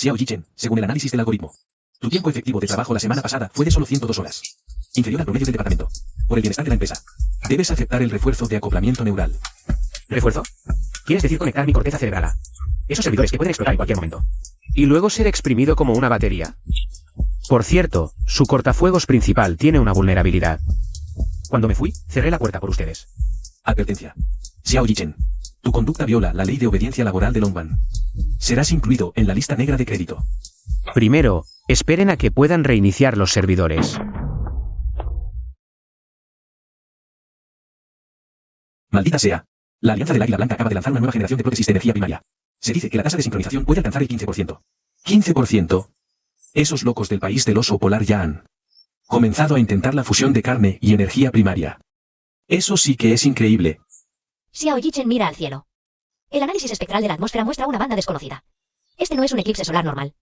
Xiao Yichen, según el análisis del algoritmo. Tu tiempo efectivo de trabajo la semana pasada fue de solo 102 horas. Inferior al promedio del departamento. Por el bienestar de la empresa. Debes aceptar el refuerzo de acoplamiento neural. ¿Refuerzo? ¿Quieres decir conectar mi corteza cerebral a esos servidores que pueden explotar en cualquier momento? Y luego ser exprimido como una batería. Por cierto, su cortafuegos principal tiene una vulnerabilidad. Cuando me fui, cerré la puerta por ustedes. Advertencia. Xiao Yichen. Tu conducta viola la ley de obediencia laboral de Longban. Serás incluido en la lista negra de crédito. Primero, esperen a que puedan reiniciar los servidores. Maldita sea. La Alianza del Águila Blanca acaba de lanzar una nueva generación de prótesis de energía primaria. Se dice que la tasa de sincronización puede alcanzar el 15%. ¿15%? Esos locos del país del oso polar ya han comenzado a intentar la fusión de carne y energía primaria. Eso sí que es increíble. Xiao Yichen mira al cielo. El análisis espectral de la atmósfera muestra una banda desconocida. Este no es un eclipse solar normal.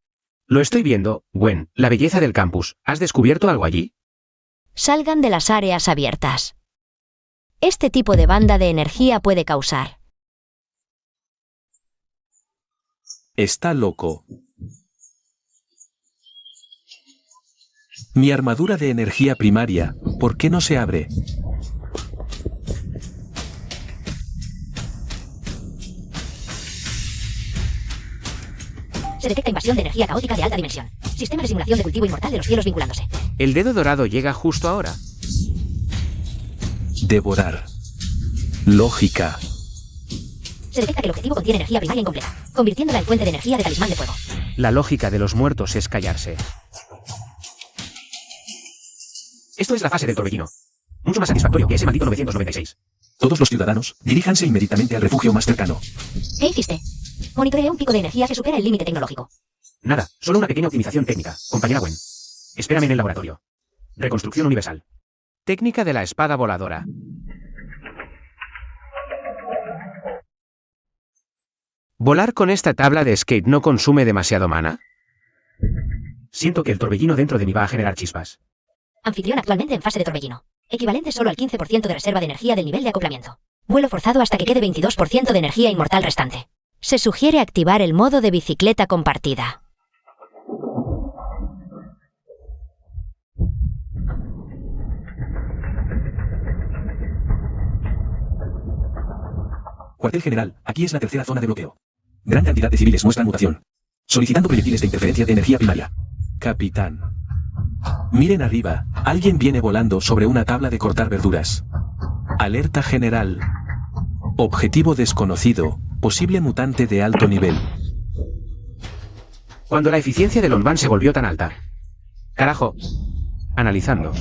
Lo estoy viendo, Gwen, la belleza del campus. ¿Has descubierto algo allí? Salgan de las áreas abiertas. Este tipo de banda de energía puede causar. Está loco. Mi armadura de energía primaria, ¿por qué no se abre? Se detecta invasión de energía caótica de alta dimensión. Sistema de simulación de cultivo inmortal de los cielos vinculándose. El dedo dorado llega justo ahora. Devorar. Lógica. Se detecta que el objetivo contiene energía primaria incompleta, convirtiéndola en fuente de energía de talismán de fuego. La lógica de los muertos es callarse. Esto es la fase del torbellino. Mucho más satisfactorio que ese maldito 996. Todos los ciudadanos, diríjanse inmediatamente al refugio más cercano. ¿Qué hiciste? Monitoreé un pico de energía que supera el límite tecnológico. Nada, solo una pequeña optimización técnica, compañera Gwen. Espérame en el laboratorio. Reconstrucción universal. Técnica de la espada voladora. ¿Volar con esta tabla de skate no consume demasiado mana? Siento que el torbellino dentro de mí va a generar chispas. Anfitrión actualmente en fase de torbellino. Equivalente solo al 15% de reserva de energía del nivel de acoplamiento. Vuelo forzado hasta que quede 22% de energía inmortal restante. Se sugiere activar el modo de bicicleta compartida. Cuartel general, aquí es la tercera zona de bloqueo. Gran cantidad de civiles muestran mutación. Solicitando proyectiles de interferencia de energía primaria. Capitán. Miren arriba, alguien viene volando sobre una tabla de cortar verduras. Alerta general. Objetivo desconocido, posible mutante de alto nivel. Cuando la eficiencia del Longban se volvió tan alta. Carajo. Analizando.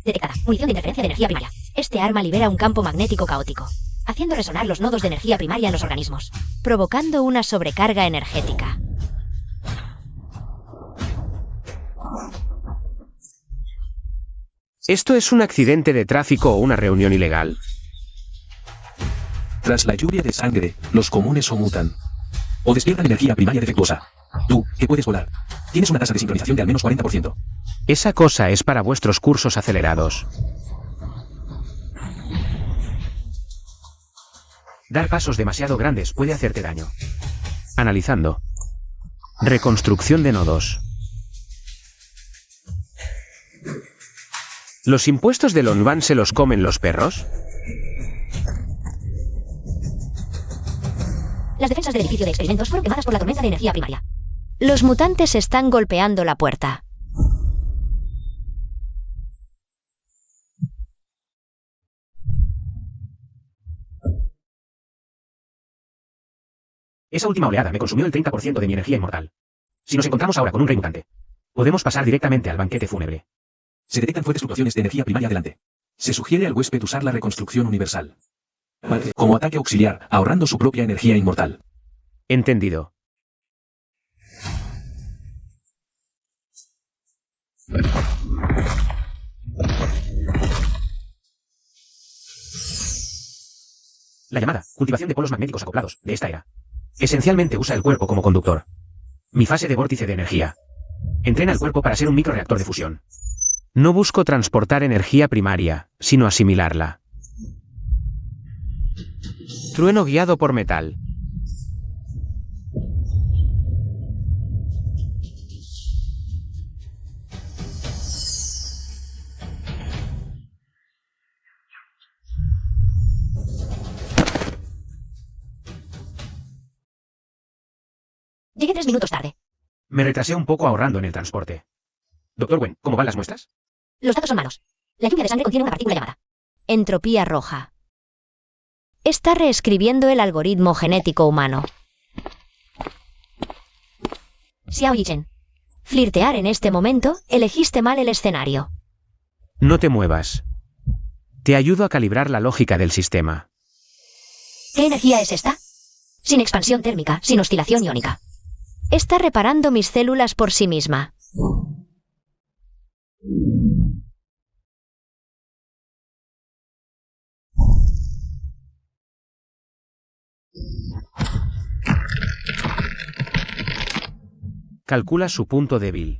Detectada. Munición de interferencia de energía primaria. Este arma libera un campo magnético caótico, haciendo resonar los nodos de energía primaria en los organismos, provocando una sobrecarga energética. ¿Esto es un accidente de tráfico o una reunión ilegal? Tras la lluvia de sangre, los comunes o mutan. O despiertan energía primaria defectuosa. Tú, que puedes volar. Tienes una tasa de sincronización de al menos 40%. Esa cosa es para vuestros cursos acelerados. Dar pasos demasiado grandes puede hacerte daño. Analizando. Reconstrucción de nodos. ¿Los impuestos de Longban se los comen los perros? Las defensas del edificio de experimentos fueron quemadas por la tormenta de energía primaria. Los mutantes están golpeando la puerta. Esa última oleada me consumió el 30% de mi energía inmortal. Si nos encontramos ahora con un rey mutante, podemos pasar directamente al banquete fúnebre. Se detectan fuertes fluctuaciones de energía primaria adelante. Se sugiere al huésped usar la reconstrucción universal como ataque auxiliar, ahorrando su propia energía inmortal. Entendido. La llamada cultivación de polos magnéticos acoplados de esta era. Esencialmente usa el cuerpo como conductor. Mi fase de vórtice de energía. Entrena el cuerpo para ser un microreactor de fusión. No busco transportar energía primaria, sino asimilarla. Trueno guiado por metal. Llegué 3 minutos tarde. Me retrasé un poco ahorrando en el transporte. Doctor Wen, ¿cómo van las muestras? Los datos son malos. La lluvia de sangre contiene una partícula llamada entropía roja. Está reescribiendo el algoritmo genético humano. Xiao Yichen. Flirtear en este momento, elegiste mal el escenario. No te muevas. Te ayudo a calibrar la lógica del sistema. ¿Qué energía es esta? Sin expansión térmica, sin oscilación iónica. Está reparando mis células por sí misma. Calcula su punto débil.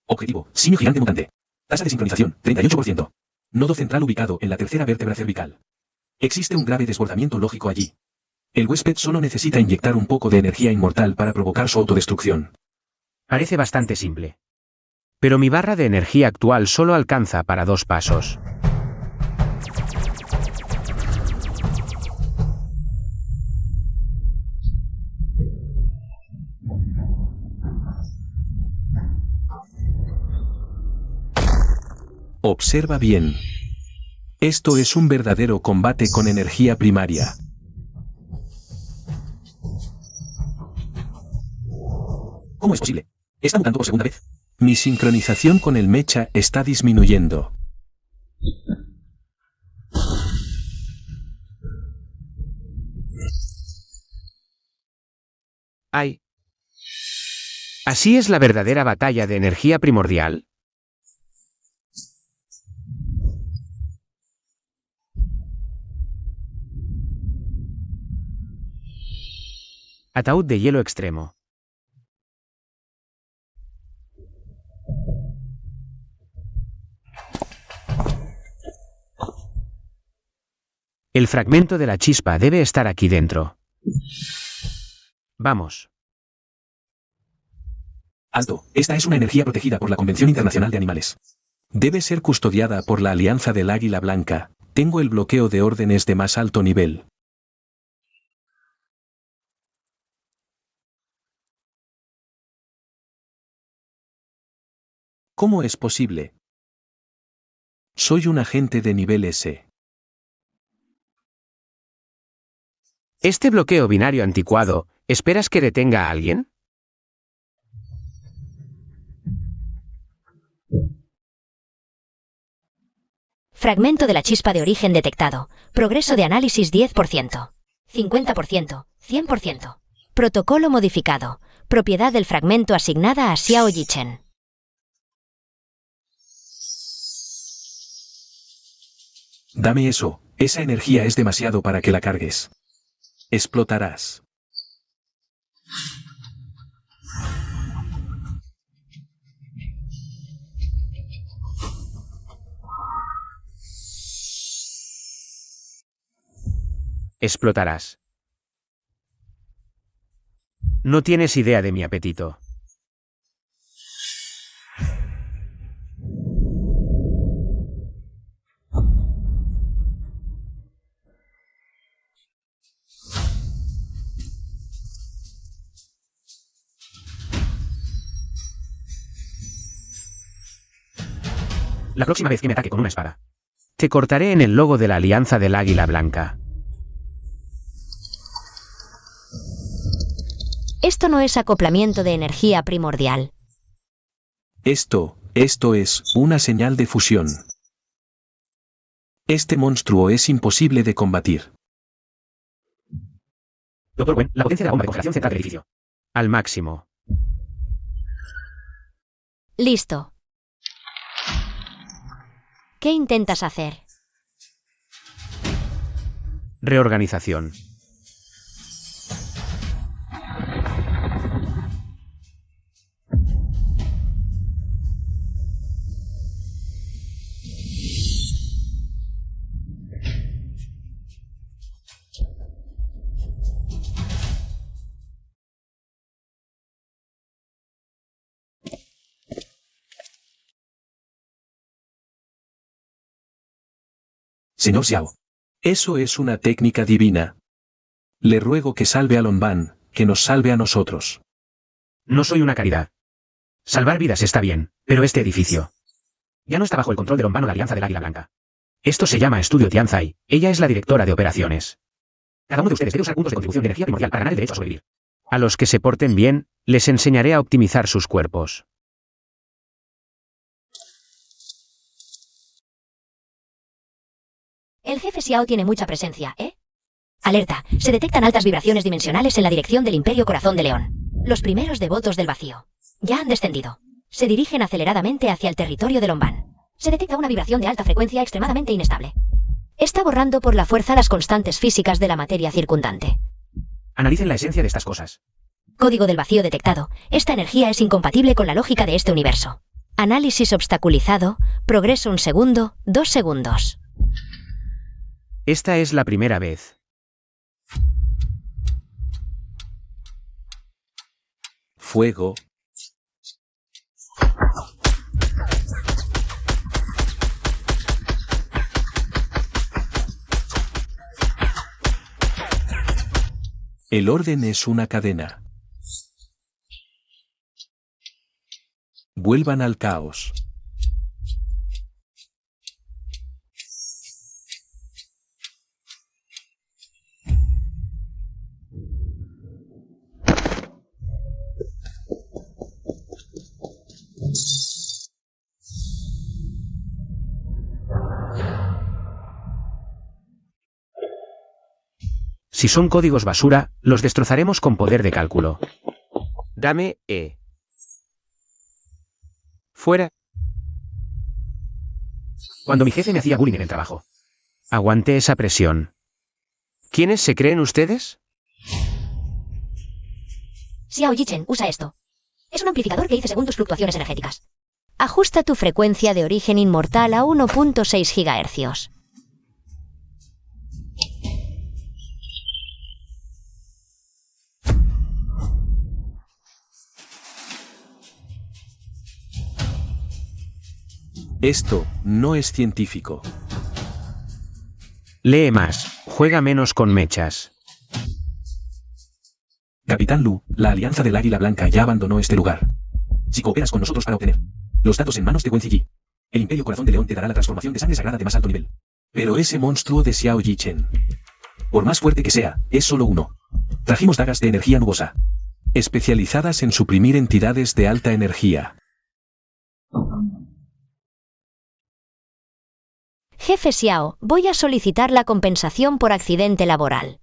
Objetivo, simio gigante mutante. Tasa de sincronización, 38%. Nodo central ubicado en la tercera vértebra cervical. Existe un grave desbordamiento lógico allí. El huésped solo necesita inyectar un poco de energía inmortal para provocar su autodestrucción. Parece bastante simple. Pero mi barra de energía actual solo alcanza para 2 pasos. Observa bien. Esto es un verdadero combate con energía primaria. ¿Cómo es posible? ¿Está mutando por segunda vez? Mi sincronización con el mecha está disminuyendo. ¡Ay! ¿Así es la verdadera batalla de energía primordial? Ataúd de hielo extremo. El fragmento de la chispa debe estar aquí dentro. Vamos. Alto, esta es una energía protegida por la Convención Internacional de Animales. Debe ser custodiada por la Alianza del Águila Blanca. Tengo el bloqueo de órdenes de más alto nivel. ¿Cómo es posible? Soy un agente de nivel S. Este bloqueo binario anticuado, ¿esperas que detenga a alguien? Fragmento de la chispa de origen detectado. Progreso de análisis 10%. 50%. 100%. Protocolo modificado. Propiedad del fragmento asignada a Xiao Yichen. Dame eso, esa energía es demasiado para que la cargues. Explotarás. Explotarás. No tienes idea de mi apetito. La próxima vez que me ataque con una espada. Te cortaré en el logo de la Alianza del Águila Blanca. Esto no es acoplamiento de energía primordial. Esto es una señal de fusión. Este monstruo es imposible de combatir. Doctor Wen, la potencia de la bomba de congelación central del edificio. Al máximo. Listo. ¿Qué intentas hacer? Reorganización. Señor Xiao. Eso es una técnica divina. Le ruego que salve a Lonban, que nos salve a nosotros. No soy una caridad. Salvar vidas está bien, pero este edificio ya no está bajo el control del Lombano, la Alianza del Águila Blanca. Esto se llama Estudio Tianzai. Ella es la directora de operaciones. Cada uno de ustedes debe usar puntos de contribución de energía primordial para ganar el derecho a sobrevivir. A los que se porten bien, les enseñaré a optimizar sus cuerpos. El jefe Xiao tiene mucha presencia, ¿eh? Alerta, se detectan altas vibraciones dimensionales en la dirección del Imperio Corazón de León. Los primeros devotos del vacío ya han descendido. Se dirigen aceleradamente hacia el territorio de Lomban. Se detecta una vibración de alta frecuencia extremadamente inestable. Está borrando por la fuerza las constantes físicas de la materia circundante. Analicen la esencia de estas cosas. Código del vacío detectado. Esta energía es incompatible con la lógica de este universo. Análisis obstaculizado. Progreso 1 segundo, 2 segundos. Esta es la primera vez. Fuego. El orden es una cadena. Vuelvan al caos. Si son códigos basura, los destrozaremos con poder de cálculo. Dame E. Fuera. Cuando mi jefe me hacía bullying en el trabajo. Aguanté esa presión. ¿Quiénes se creen ustedes? Xiao Yichen, usa esto. Es un amplificador que hice según tus fluctuaciones energéticas. Ajusta tu frecuencia de origen inmortal a 1.6 GHz. Esto no es científico. Lee más, juega menos con mechas. Capitán Lu, la Alianza del Águila Blanca ya abandonó este lugar. Si cooperas con nosotros para obtener los datos en manos de Wen Ziyi, el Imperio Corazón de León te dará la transformación de sangre sagrada de más alto nivel. Pero ese monstruo de Xiao Yichen, por más fuerte que sea, es solo uno. Trajimos dagas de energía nubosa, especializadas en suprimir entidades de alta energía. Jefe Xiao, voy a solicitar la compensación por accidente laboral.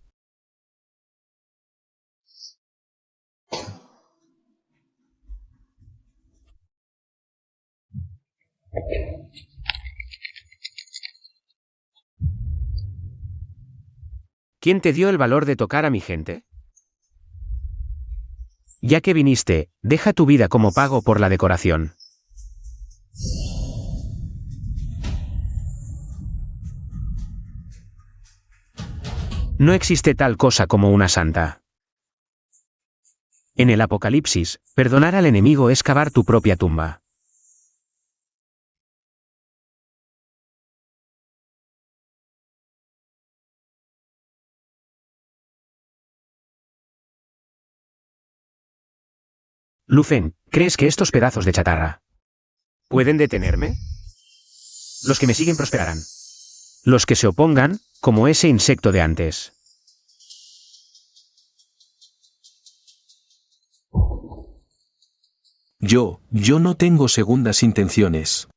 ¿Quién te dio el valor de tocar a mi gente? Ya que viniste, deja tu vida como pago por la decoración. No existe tal cosa como una santa. En el Apocalipsis, perdonar al enemigo es cavar tu propia tumba. Lu Feng, ¿crees que estos pedazos de chatarra pueden detenerme? Los que me siguen prosperarán. Los que se opongan, como ese insecto de antes. Yo no tengo segundas intenciones.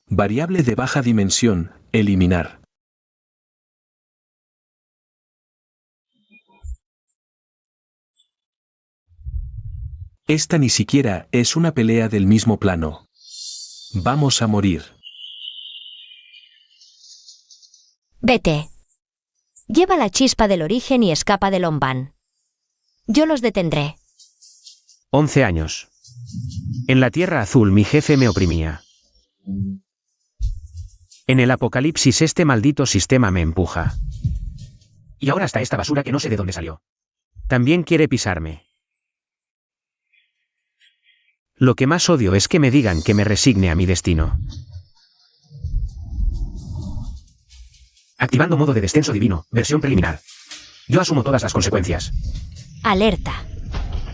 Variable de baja dimensión, eliminar. Esta ni siquiera es una pelea del mismo plano. Vamos a morir. Vete. Lleva la chispa del origen y escapa de Lomban. Yo los detendré. 11 años. En la Tierra Azul mi jefe me oprimía. En el Apocalipsis este maldito sistema me empuja. Y ahora está esta basura que no sé de dónde salió. También quiere pisarme. Lo que más odio es que me digan que me resigne a mi destino. Activando modo de descenso divino, versión preliminar. Yo asumo todas las consecuencias. Alerta.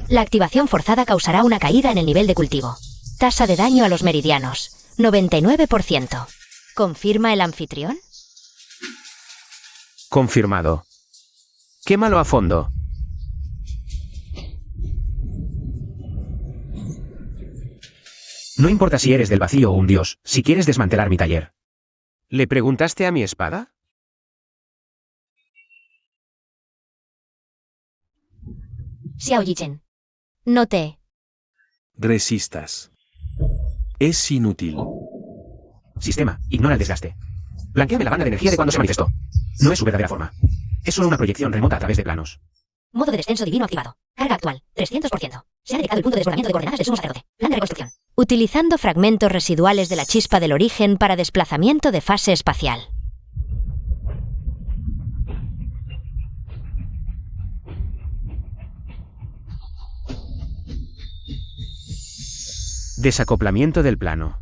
La activación forzada causará una caída en el nivel de cultivo. Tasa de daño a los meridianos. 99%. ¿Confirma el anfitrión? Confirmado. Quémalo a fondo. No importa si eres del vacío o un dios, si quieres desmantelar mi taller. ¿Le preguntaste a mi espada? Xiao Yichen. No te... Resistas. Es inútil. Sistema, ignora el desgaste. Blanquéame la banda de energía de cuando se manifestó. No es su verdadera forma. Es solo una proyección remota a través de planos. Modo de descenso divino activado. Carga actual, 300%. Se ha detectado el punto de desbordamiento de coordenadas del sumo sacerdote. Plan de reconstrucción. Utilizando fragmentos residuales de la chispa del origen para desplazamiento de fase espacial. Desacoplamiento del plano.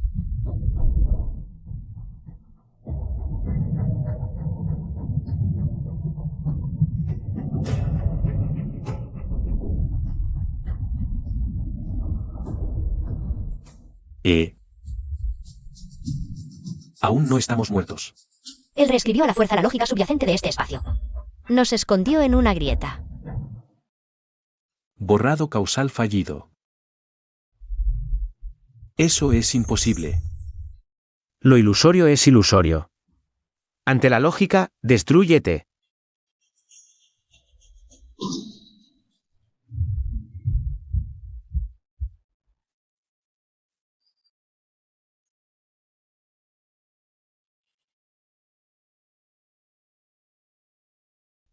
Aún no estamos muertos. Él reescribió a la fuerza la lógica subyacente de este espacio. Nos escondió en una grieta. Borrado causal fallido. Eso es imposible. Lo ilusorio es ilusorio. Ante la lógica, destrúyete.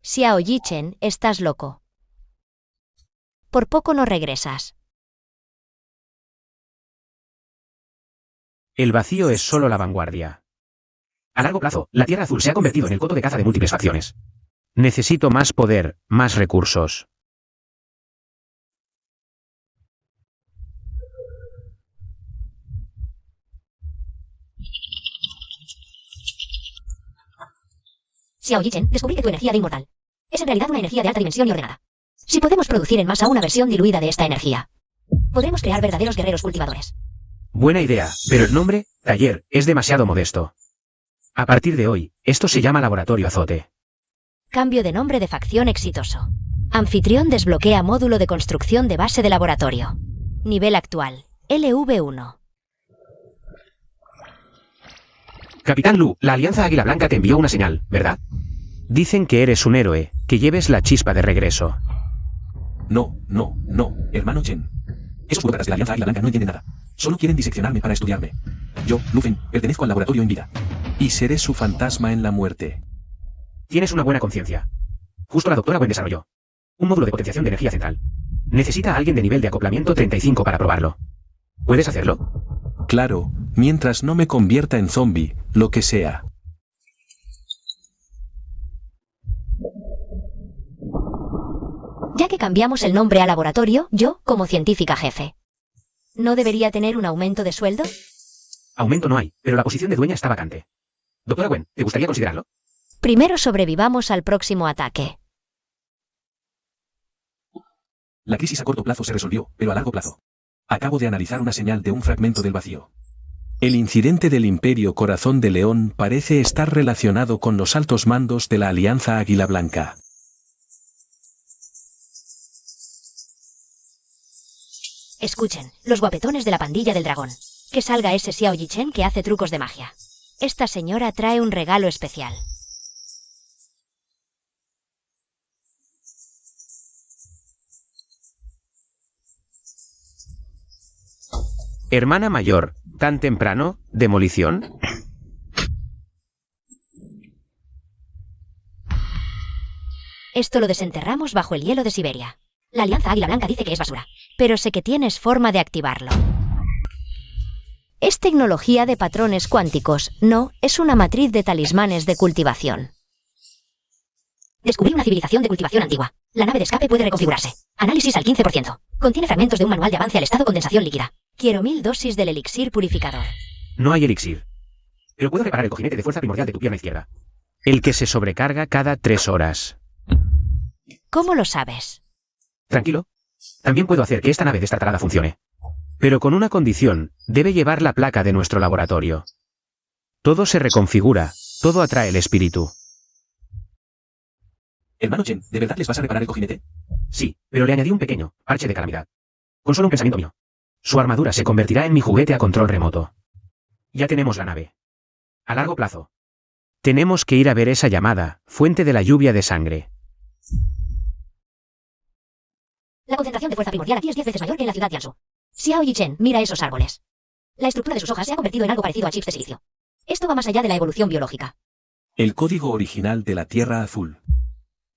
Xiao Yichen, estás loco. Por poco no regresas. El vacío es solo la vanguardia. A largo plazo, la Tierra Azul se ha convertido en el coto de caza de múltiples facciones. Necesito más poder, más recursos. Xiao Yichen, descubrí que tu energía de inmortal es en realidad una energía de alta dimensión y ordenada. Si podemos producir en masa una versión diluida de esta energía, podremos crear verdaderos guerreros cultivadores. Buena idea, pero el nombre, taller, es demasiado modesto. A partir de hoy, esto se llama Laboratorio Azote. Cambio de nombre de facción exitoso. Anfitrión desbloquea módulo de construcción de base de laboratorio. Nivel actual, LV1. Capitán Lu, la Alianza Águila Blanca te envió una señal, ¿verdad? Dicen que eres un héroe, que lleves la chispa de regreso. No, hermano Chen. Esos burócratas de la Alianza Águila Blanca no entienden nada. Solo quieren diseccionarme para estudiarme. Yo, Lufen, pertenezco al laboratorio en vida. Y seré su fantasma en la muerte. Tienes una buena conciencia. Justo la doctora Wen desarrolló un módulo de potenciación de energía central. Necesita a alguien de nivel de acoplamiento 35 para probarlo. ¿Puedes hacerlo? Claro, mientras no me convierta en zombie, lo que sea. Ya que cambiamos el nombre a laboratorio, yo, como científica jefe, ¿no debería tener un aumento de sueldo? Aumento no hay, pero la posición de dueña está vacante. Doctora Wen, ¿te gustaría considerarlo? Primero sobrevivamos al próximo ataque. La crisis a corto plazo se resolvió, pero a largo plazo. Acabo de analizar una señal de un fragmento del vacío. El incidente del Imperio Corazón de León parece estar relacionado con los altos mandos de la Alianza Águila Blanca. Escuchen, los guapetones de la pandilla del dragón. Que salga ese Xiao Yichen que hace trucos de magia. Esta señora trae un regalo especial. Hermana mayor, ¿tan temprano? ¿Demolición? Esto lo desenterramos bajo el hielo de Siberia. La Alianza Águila Blanca dice que es basura, pero sé que tienes forma de activarlo. Es tecnología de patrones cuánticos, no, es una matriz de talismanes de cultivación. Descubrí una civilización de cultivación antigua. La nave de escape puede reconfigurarse. Análisis al 15%. Contiene fragmentos de un manual de avance al estado condensación líquida. Quiero 1000 dosis del elixir purificador. No hay elixir. Pero puedo reparar el cojinete de fuerza primordial de tu pierna izquierda. El que se sobrecarga cada 3 horas. ¿Cómo lo sabes? Tranquilo. También puedo hacer que esta nave destartalada funcione. Pero con una condición, debe llevar la placa de nuestro laboratorio. Todo se reconfigura, todo atrae el espíritu. Hermano Chen, ¿de verdad les vas a reparar el cojinete? Sí, pero le añadí un pequeño parche de calamidad. Con solo un pensamiento mío. Su armadura se convertirá en mi juguete a control remoto. Ya tenemos la nave. A largo plazo. Tenemos que ir a ver esa llamada, fuente de la lluvia de sangre. La concentración de fuerza primordial aquí es 10 veces mayor que en la ciudad Jiangsu. Xiao Yichen, mira esos árboles. La estructura de sus hojas se ha convertido en algo parecido a chips de silicio. Esto va más allá de la evolución biológica. El código original de la Tierra Azul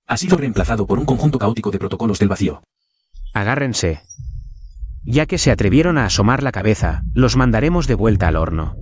ha sido reemplazado por un conjunto caótico de protocolos del vacío. Agárrense. Ya que se atrevieron a asomar la cabeza, los mandaremos de vuelta al horno.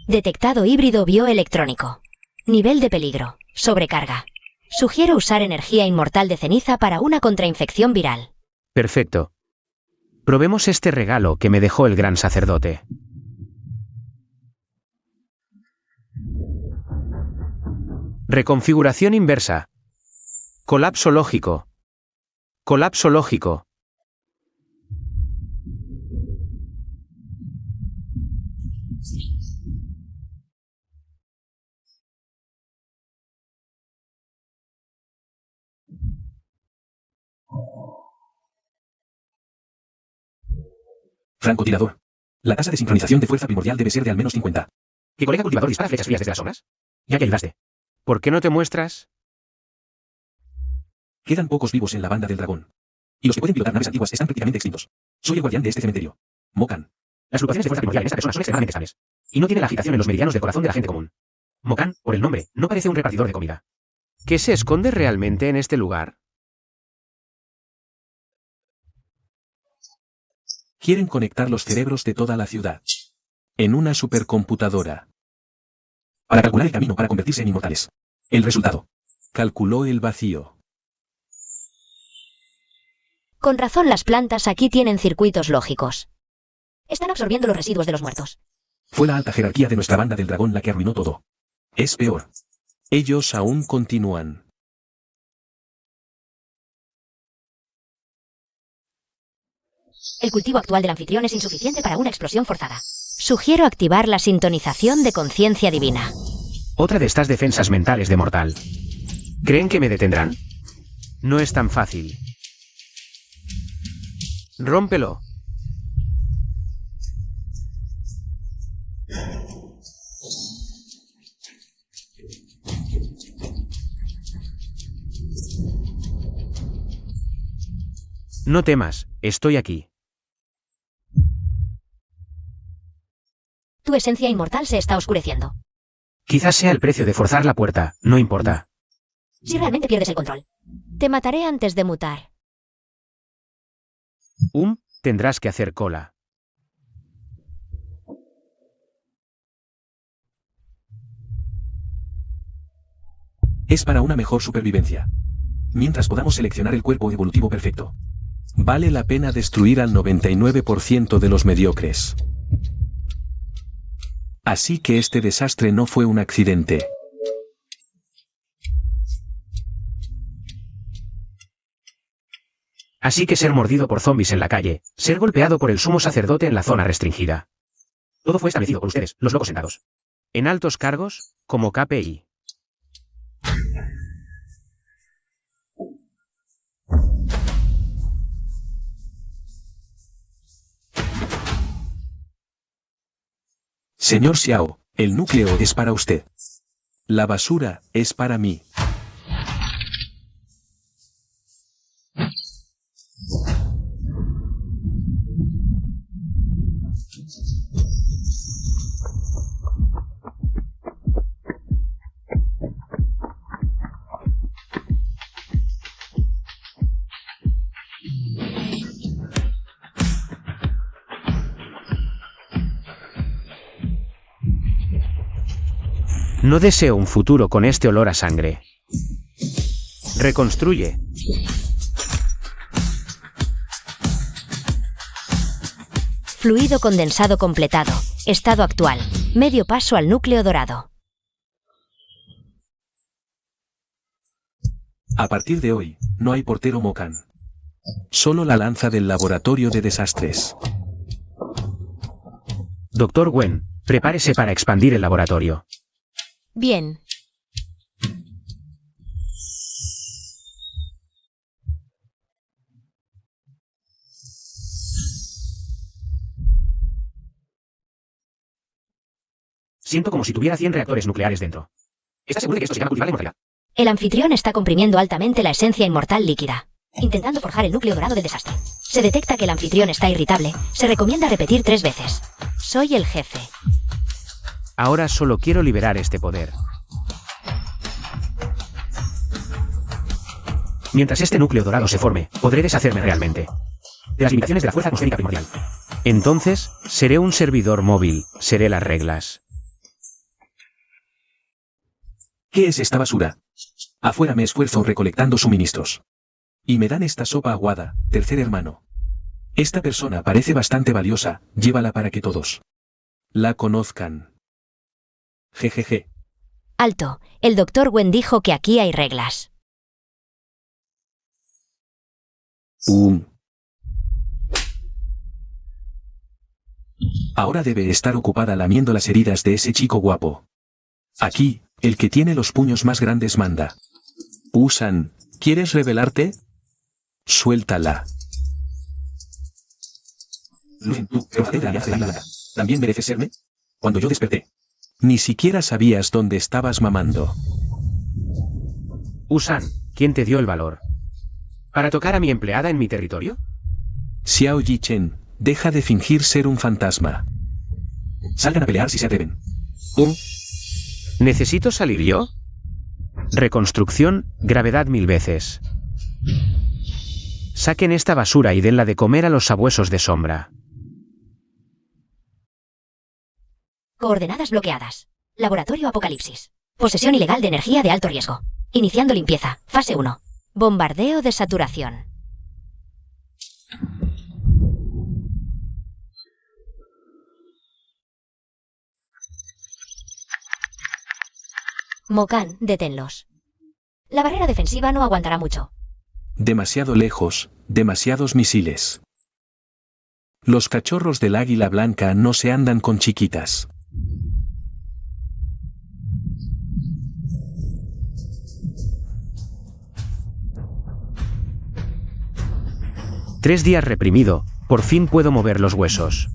Detectado híbrido bioelectrónico. Nivel de peligro. Sobrecarga. Sugiero usar energía inmortal de ceniza para una contrainfección viral. Perfecto. Probemos este regalo que me dejó el gran sacerdote. Reconfiguración inversa. Colapso lógico. Colapso lógico. Francotirador. La tasa de sincronización de fuerza primordial debe ser de al menos 50. ¿Qué colega cultivador dispara flechas frías desde las sombras? Ya que ayudaste. ¿Por qué no te muestras? Quedan pocos vivos en la banda del dragón. Y los que pueden pilotar naves antiguas están prácticamente extintos. Soy el guardián de este cementerio. Mokan. Las fluctuaciones de fuerza primordial en esta persona son extremadamente estables. Y no tiene la agitación en los meridianos del corazón de la gente común. Mokan, por el nombre, no parece un repartidor de comida. ¿Qué se esconde realmente en este lugar? Quieren conectar los cerebros de toda la ciudad. En una supercomputadora. Para calcular el camino para convertirse en inmortales. El resultado. Calculó el vacío. Con razón las plantas aquí tienen circuitos lógicos. Están absorbiendo los residuos de los muertos. Fue la alta jerarquía de nuestra banda del dragón la que arruinó todo. Es peor. Ellos aún continúan. El cultivo actual del anfitrión es insuficiente para una explosión forzada. Sugiero activar la sintonización de conciencia divina. Otra de estas defensas mentales de mortal. ¿Creen que me detendrán? No es tan fácil. Rómpelo. No temas, estoy aquí. Tu esencia inmortal se está oscureciendo. Quizás sea el precio de forzar la puerta, no importa. Si realmente pierdes el control, te mataré antes de mutar. Tendrás que hacer cola. Es para una mejor supervivencia. Mientras podamos seleccionar el cuerpo evolutivo perfecto. Vale la pena destruir al 99% de los mediocres. Así que este desastre no fue un accidente. Así que ser mordido por zombies en la calle, ser golpeado por el sumo sacerdote en la zona restringida. Todo fue establecido por ustedes, los locos sentados. En altos cargos, como KPI. Señor Xiao, el núcleo es para usted. La basura es para mí. No deseo un futuro con este olor a sangre. Reconstruye. Fluido condensado completado. Estado actual. Medio paso al núcleo dorado. A partir de hoy, no hay portero Mokan. Solo la lanza del laboratorio de desastres. Doctor Wen, prepárese para expandir el laboratorio. Bien. Siento como si tuviera 100 reactores nucleares dentro. ¿Estás seguro de que esto se llama cultivar la inmortalidad? El anfitrión está comprimiendo altamente la esencia inmortal líquida, intentando forjar el núcleo dorado del desastre. Se detecta que el anfitrión está irritable. Se recomienda repetir 3 veces. Soy el jefe. Ahora solo quiero liberar este poder. Mientras este núcleo dorado se forme, podré deshacerme realmente de las limitaciones de la fuerza atmosférica primordial. Entonces, seré un servidor móvil, seré las reglas. ¿Qué es esta basura? Afuera me esfuerzo recolectando suministros. Y me dan esta sopa aguada, tercer hermano. Esta persona parece bastante valiosa, llévala para que todos la conozcan. Jejeje. Alto. El doctor Wen dijo que aquí hay reglas. Ahora debe estar ocupada lamiendo las heridas de ese chico guapo. Aquí, el que tiene los puños más grandes manda. Usan, ¿quieres rebelarte? Suéltala. ¿También mereces serme? Cuando yo desperté, ni siquiera sabías dónde estabas mamando. Usan, ¿quién te dio el valor para tocar a mi empleada en mi territorio? Xiao Yi-chen, deja de fingir ser un fantasma. Salgan a pelear si se atreven. ¿Necesito salir yo? Reconstrucción, gravedad 1000 veces. Saquen esta basura y denla de comer a los sabuesos de sombra. Coordenadas bloqueadas. Laboratorio Apocalipsis. Posesión ilegal de energía de alto riesgo. Iniciando limpieza. Fase 1. Bombardeo de saturación. Mokan, deténlos. La barrera defensiva no aguantará mucho. Demasiado lejos, demasiados misiles. Los cachorros del águila blanca no se andan con chiquitas. Tres días reprimido, por fin puedo mover los huesos.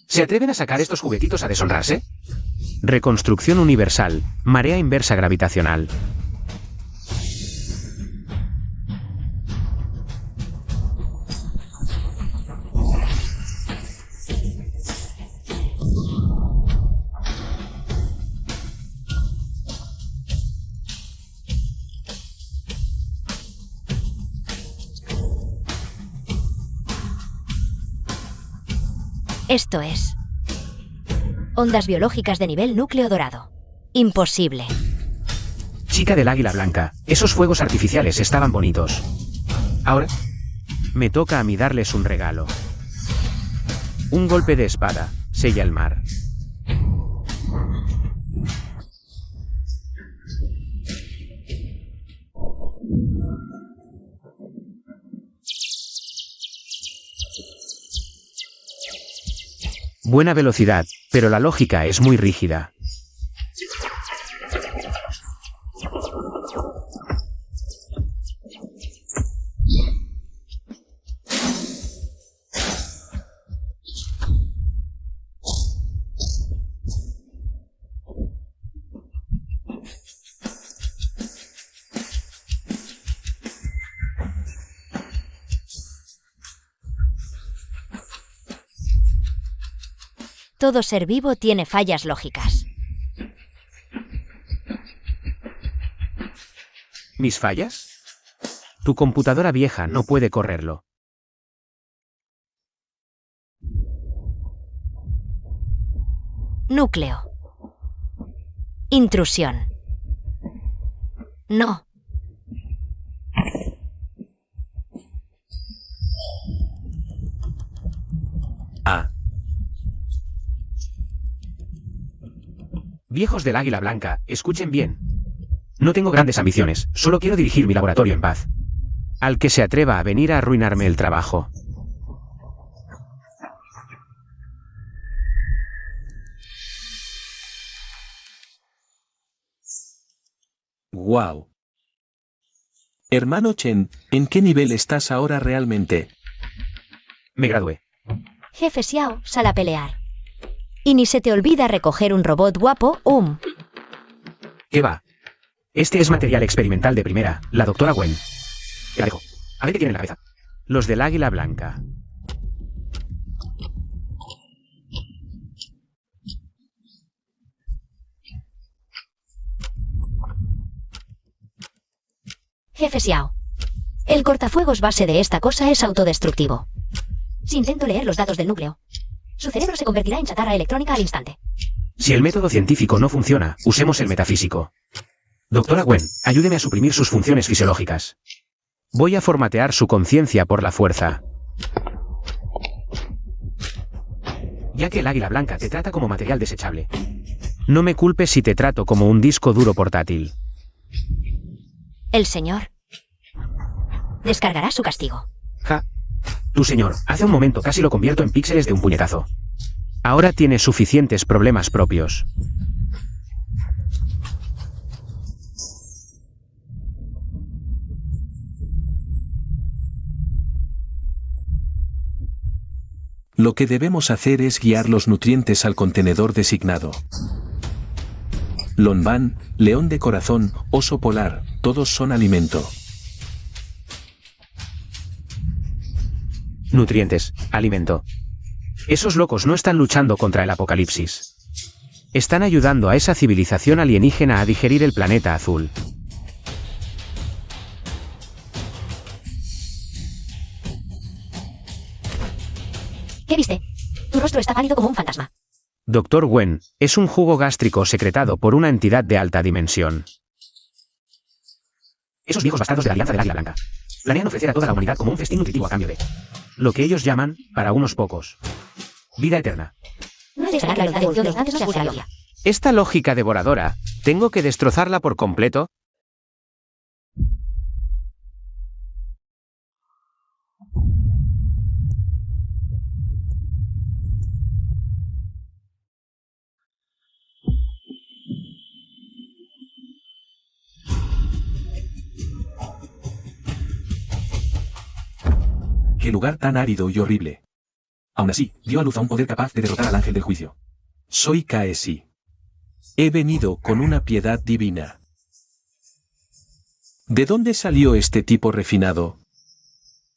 ¿Se atreven a sacar estos juguetitos a deshonrarse? Reconstrucción universal, marea inversa gravitacional. Esto es. Ondas biológicas de nivel núcleo dorado. Imposible. Chica del águila blanca, esos fuegos artificiales estaban bonitos. Ahora, me toca a mí darles un regalo. Un golpe de espada, sella el mar. Buena velocidad, pero la lógica es muy rígida. Todo ser vivo tiene fallas lógicas. ¿Mis fallas? Tu computadora vieja no puede correrlo. Núcleo. Intrusión. No. A. Viejos del Águila Blanca, escuchen bien. No tengo grandes ambiciones, solo quiero dirigir mi laboratorio en paz. Al que se atreva a venir a arruinarme el trabajo. Wow. Hermano Chen, ¿en qué nivel estás ahora realmente? Me gradué. Jefe Xiao, sal a pelear. Y ni se te olvida recoger un robot guapo, ¿Qué va? Este es material experimental de primera, la doctora Wen. Te la dejo. A ver qué tiene en la cabeza. Los del Águila Blanca. Jefe Xiao. El cortafuegos base de esta cosa es autodestructivo. Si intento leer los datos del núcleo, su cerebro se convertirá en chatarra electrónica al instante. Si el método científico no funciona, usemos el metafísico. Doctora Wen, ayúdeme a suprimir sus funciones fisiológicas. Voy a formatear su conciencia por la fuerza. Ya que el Águila Blanca te trata como material desechable. No me culpes si te trato como un disco duro portátil. El señor descargará su castigo. Ja. Tu señor, hace un momento casi lo convierto en píxeles de un puñetazo. Ahora tiene suficientes problemas propios. Lo que debemos hacer es guiar los nutrientes al contenedor designado. Lonban, león de corazón, oso polar, todos son alimento. Nutrientes, alimento. Esos locos no están luchando contra el apocalipsis. Están ayudando a esa civilización alienígena a digerir el planeta azul. ¿Qué viste? Tu rostro está pálido como un fantasma. Doctor Wen, es un jugo gástrico secretado por una entidad de alta dimensión. Esos viejos bastardos de la Alianza del Águila Blanca planean ofrecer a toda la humanidad como un festín nutritivo a cambio de lo que ellos llaman, para unos pocos, vida eterna. No eres ganar la evolución de los datos no se hace. Esta lógica devoradora, ¿tengo que destrozarla por completo? Qué lugar tan árido y horrible. Aún así, dio a luz a un poder capaz de derrotar al ángel del juicio. Soy Kaesi. He venido con una piedad divina. ¿De dónde salió este tipo refinado?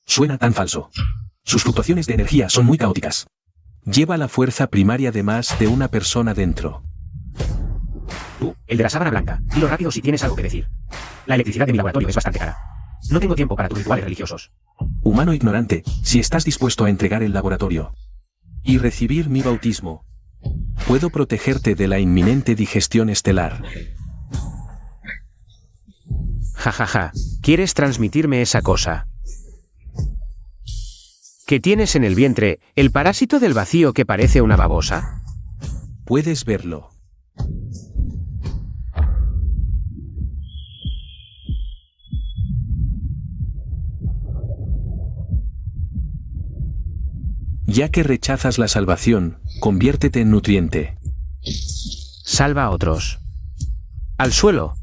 Suena tan falso. Sus fluctuaciones de energía son muy caóticas. Lleva la fuerza primaria de más de una persona dentro. Tú, el de la sábana blanca, dilo rápido si tienes algo que decir. La electricidad de mi laboratorio es bastante cara. No tengo tiempo para tus rituales religiosos. Humano ignorante, si estás dispuesto a entregar el laboratorio y recibir mi bautismo, puedo protegerte de la inminente digestión estelar. Jajaja, ¿quieres transmitirme esa cosa? ¿Qué tienes en el vientre, el parásito del vacío que parece una babosa? Puedes verlo. Ya que rechazas la salvación, conviértete en nutriente. Salva a otros. Al suelo.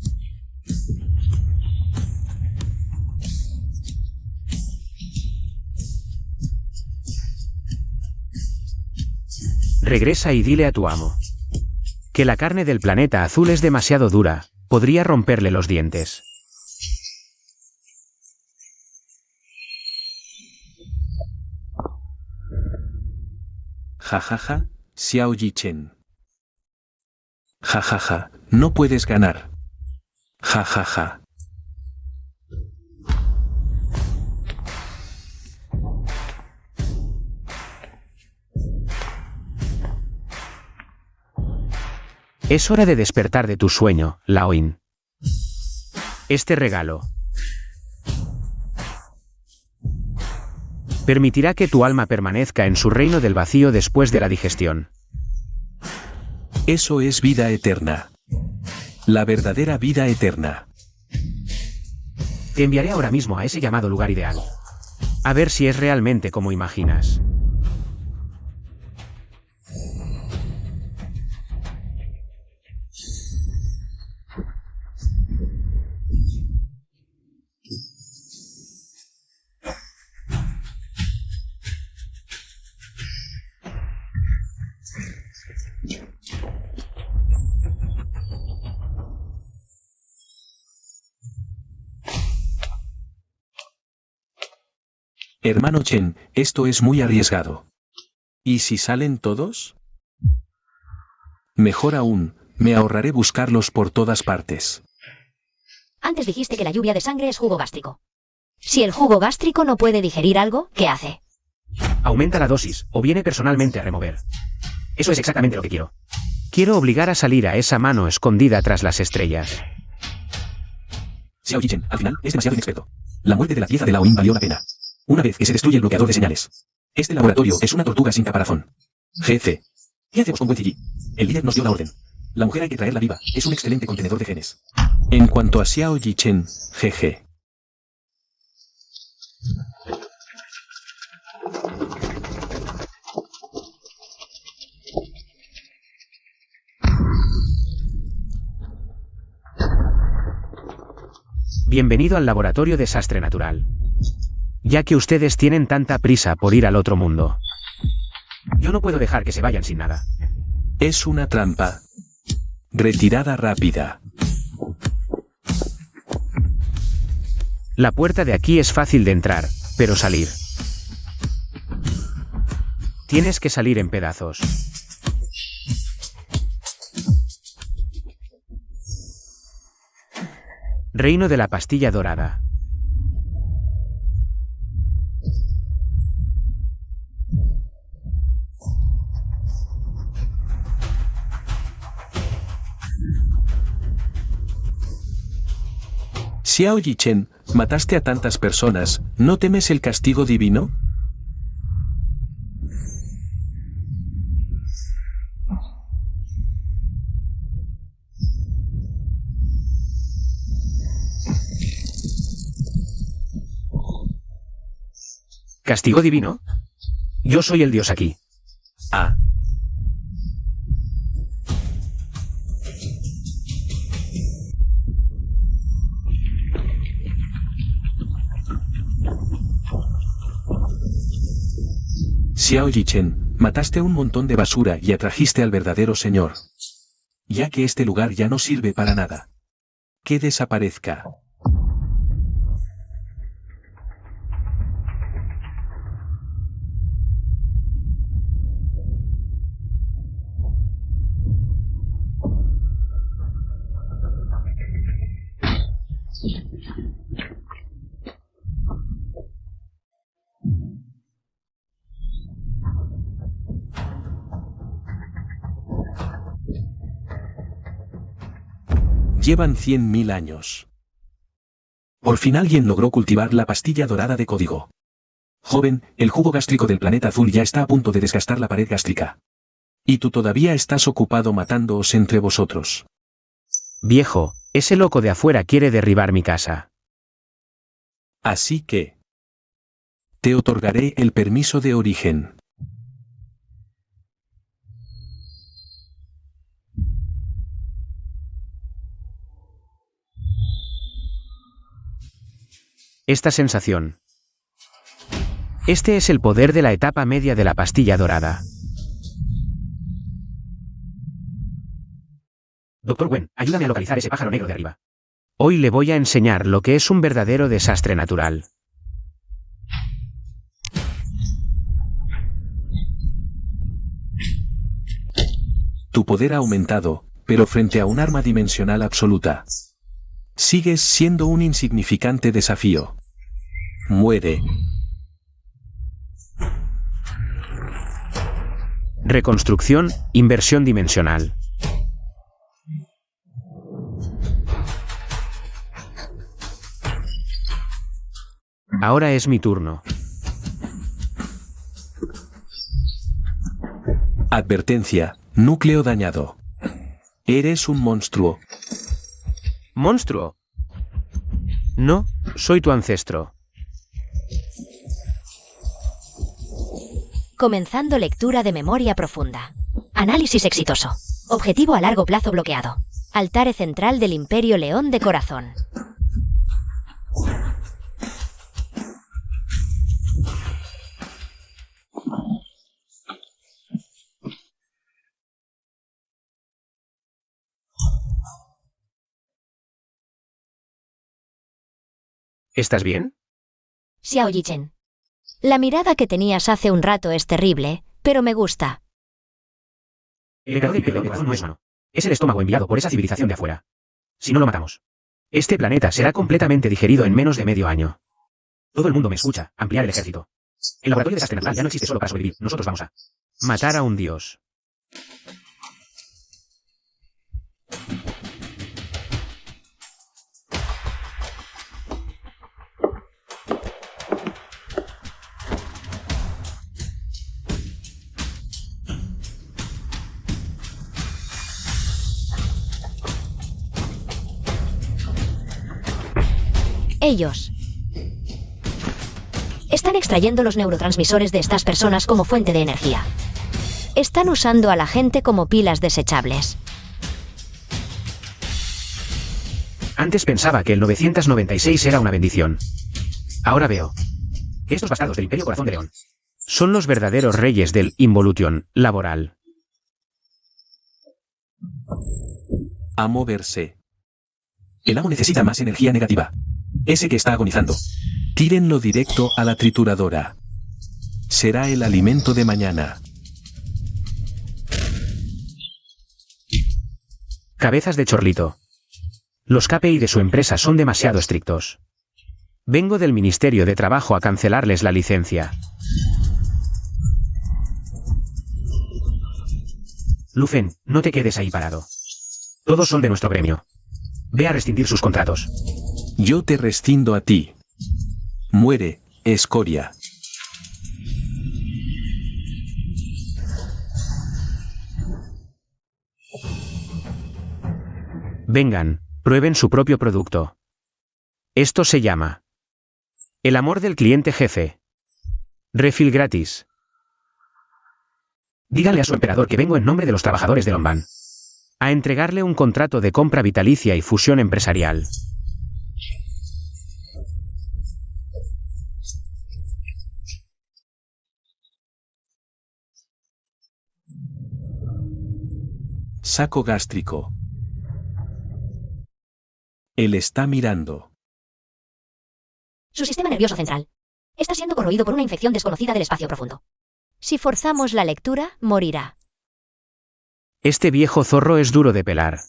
Regresa y dile a tu amo que la carne del planeta azul es demasiado dura, podría romperle los dientes. Jajaja, Xiao Yichen. Jajaja, no puedes ganar. Jajaja. Es hora de despertar de tu sueño, Laoin. Este regalo permitirá que tu alma permanezca en su reino del vacío después de la digestión. Eso es vida eterna. La verdadera vida eterna. Te enviaré ahora mismo a ese llamado lugar ideal. A ver si es realmente como imaginas. Hermano Chen, esto es muy arriesgado. ¿Y si salen todos? Mejor aún, me ahorraré buscarlos por todas partes. Antes dijiste que la lluvia de sangre es jugo gástrico. Si el jugo gástrico no puede digerir algo, ¿qué hace? Aumenta la dosis, o viene personalmente a remover. Eso es exactamente lo que quiero. Quiero obligar a salir a esa mano escondida tras las estrellas. Xiao Yichen, al final, es demasiado inexperto. La muerte de la pieza de Laoin valió la pena. Una vez que se destruye el bloqueador de señales. Este laboratorio es una tortuga sin caparazón. Jefe. ¿Qué hacemos con Wen Ziyi? El líder nos dio la orden. La mujer hay que traerla viva, es un excelente contenedor de genes. En cuanto a Xiao Yichen, jeje. Bienvenido al laboratorio de Desastre Natural. Ya que ustedes tienen tanta prisa por ir al otro mundo. Yo no puedo dejar que se vayan sin nada. Es una trampa. Retirada rápida. La puerta de aquí es fácil de entrar, pero salir. Tienes que salir en pedazos. Reino de la pastilla dorada. Xiao Yichen, mataste a tantas personas, ¿no temes el castigo divino? ¿Castigo divino? Yo soy el dios aquí. Ah. Xiao Yichen, mataste un montón de basura y atrajiste al verdadero señor. Ya que este lugar ya no sirve para nada. Que desaparezca. Llevan 100.000 años. Por fin alguien logró cultivar la pastilla dorada de código. Joven, el jugo gástrico del planeta azul ya está a punto de desgastar la pared gástrica. Y tú todavía estás ocupado matándoos entre vosotros. Viejo, ese loco de afuera quiere derribar mi casa. Así que... te otorgaré el permiso de origen. Esta sensación. Este es el poder de la etapa media de la pastilla dorada. Doctor Wen, ayúdame a localizar ese pájaro negro de arriba. Hoy le voy a enseñar lo que es un verdadero desastre natural. Tu poder ha aumentado, pero frente a un arma dimensional absoluta. Sigues siendo un insignificante desafío. Muere. Reconstrucción, inversión dimensional. Ahora es mi turno. Advertencia, núcleo dañado. Eres un monstruo. ¿Monstruo? No, soy tu ancestro. Comenzando lectura de memoria profunda. Análisis exitoso. Objetivo a largo plazo bloqueado. Altare central del Imperio León de Corazón. ¿Estás bien? Xiao Yichen. La mirada que tenías hace un rato es terrible, pero me gusta. El emperador del Imperio de Corazón no es humano. Es el estómago enviado por esa civilización de afuera. Si no lo matamos, este planeta será completamente digerido en menos de medio año. Todo el mundo me escucha. Ampliar el ejército. El laboratorio de desastre natural ya no existe solo para sobrevivir. Nosotros vamos a matar a un dios. Ellos están extrayendo los neurotransmisores de estas personas como fuente de energía. Están usando a la gente como pilas desechables. Antes pensaba que el 996 era una bendición. Ahora veo que estos bastardos del Imperio Corazón de León son los verdaderos reyes del involution laboral. Amo verse. El amo necesita más energía negativa. Ese que está agonizando. Tírenlo directo a la trituradora. Será el alimento de mañana. Cabezas de chorlito. Los KPI de su empresa son demasiado estrictos. Vengo del Ministerio de Trabajo a cancelarles la licencia. Lufen, no te quedes ahí parado. Todos son de nuestro gremio. Ve a rescindir sus contratos. Yo te rescindo a ti. Muere, escoria. Vengan, prueben su propio producto. Esto se llama el amor del cliente jefe. Refill gratis. Díganle a su emperador que vengo en nombre de los trabajadores de Lonban a entregarle un contrato de compra vitalicia y fusión empresarial. Saco gástrico. Él está mirando. Su sistema nervioso central está siendo corroído por una infección desconocida del espacio profundo. Si forzamos la lectura, morirá. Este viejo zorro es duro de pelar.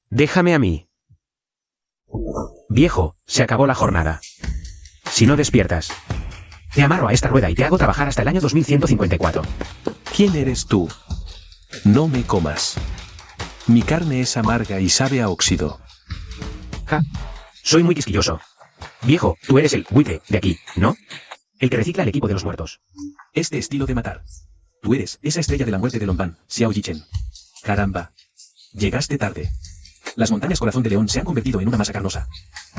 Déjame a mí. Viejo, se acabó la jornada. Si no despiertas, te amarro a esta rueda y te hago trabajar hasta el año 2154. ¿Quién eres tú? No me comas. Mi carne es amarga y sabe a óxido. Ja. Soy muy quisquilloso. Viejo, tú eres el buitre de aquí, ¿no? El que recicla el equipo de los muertos. Este estilo de matar. Tú eres esa estrella de la muerte de Lonban, Xiao Yichen. Caramba. Llegaste tarde. Las montañas Corazón de León se han convertido en una masa carnosa.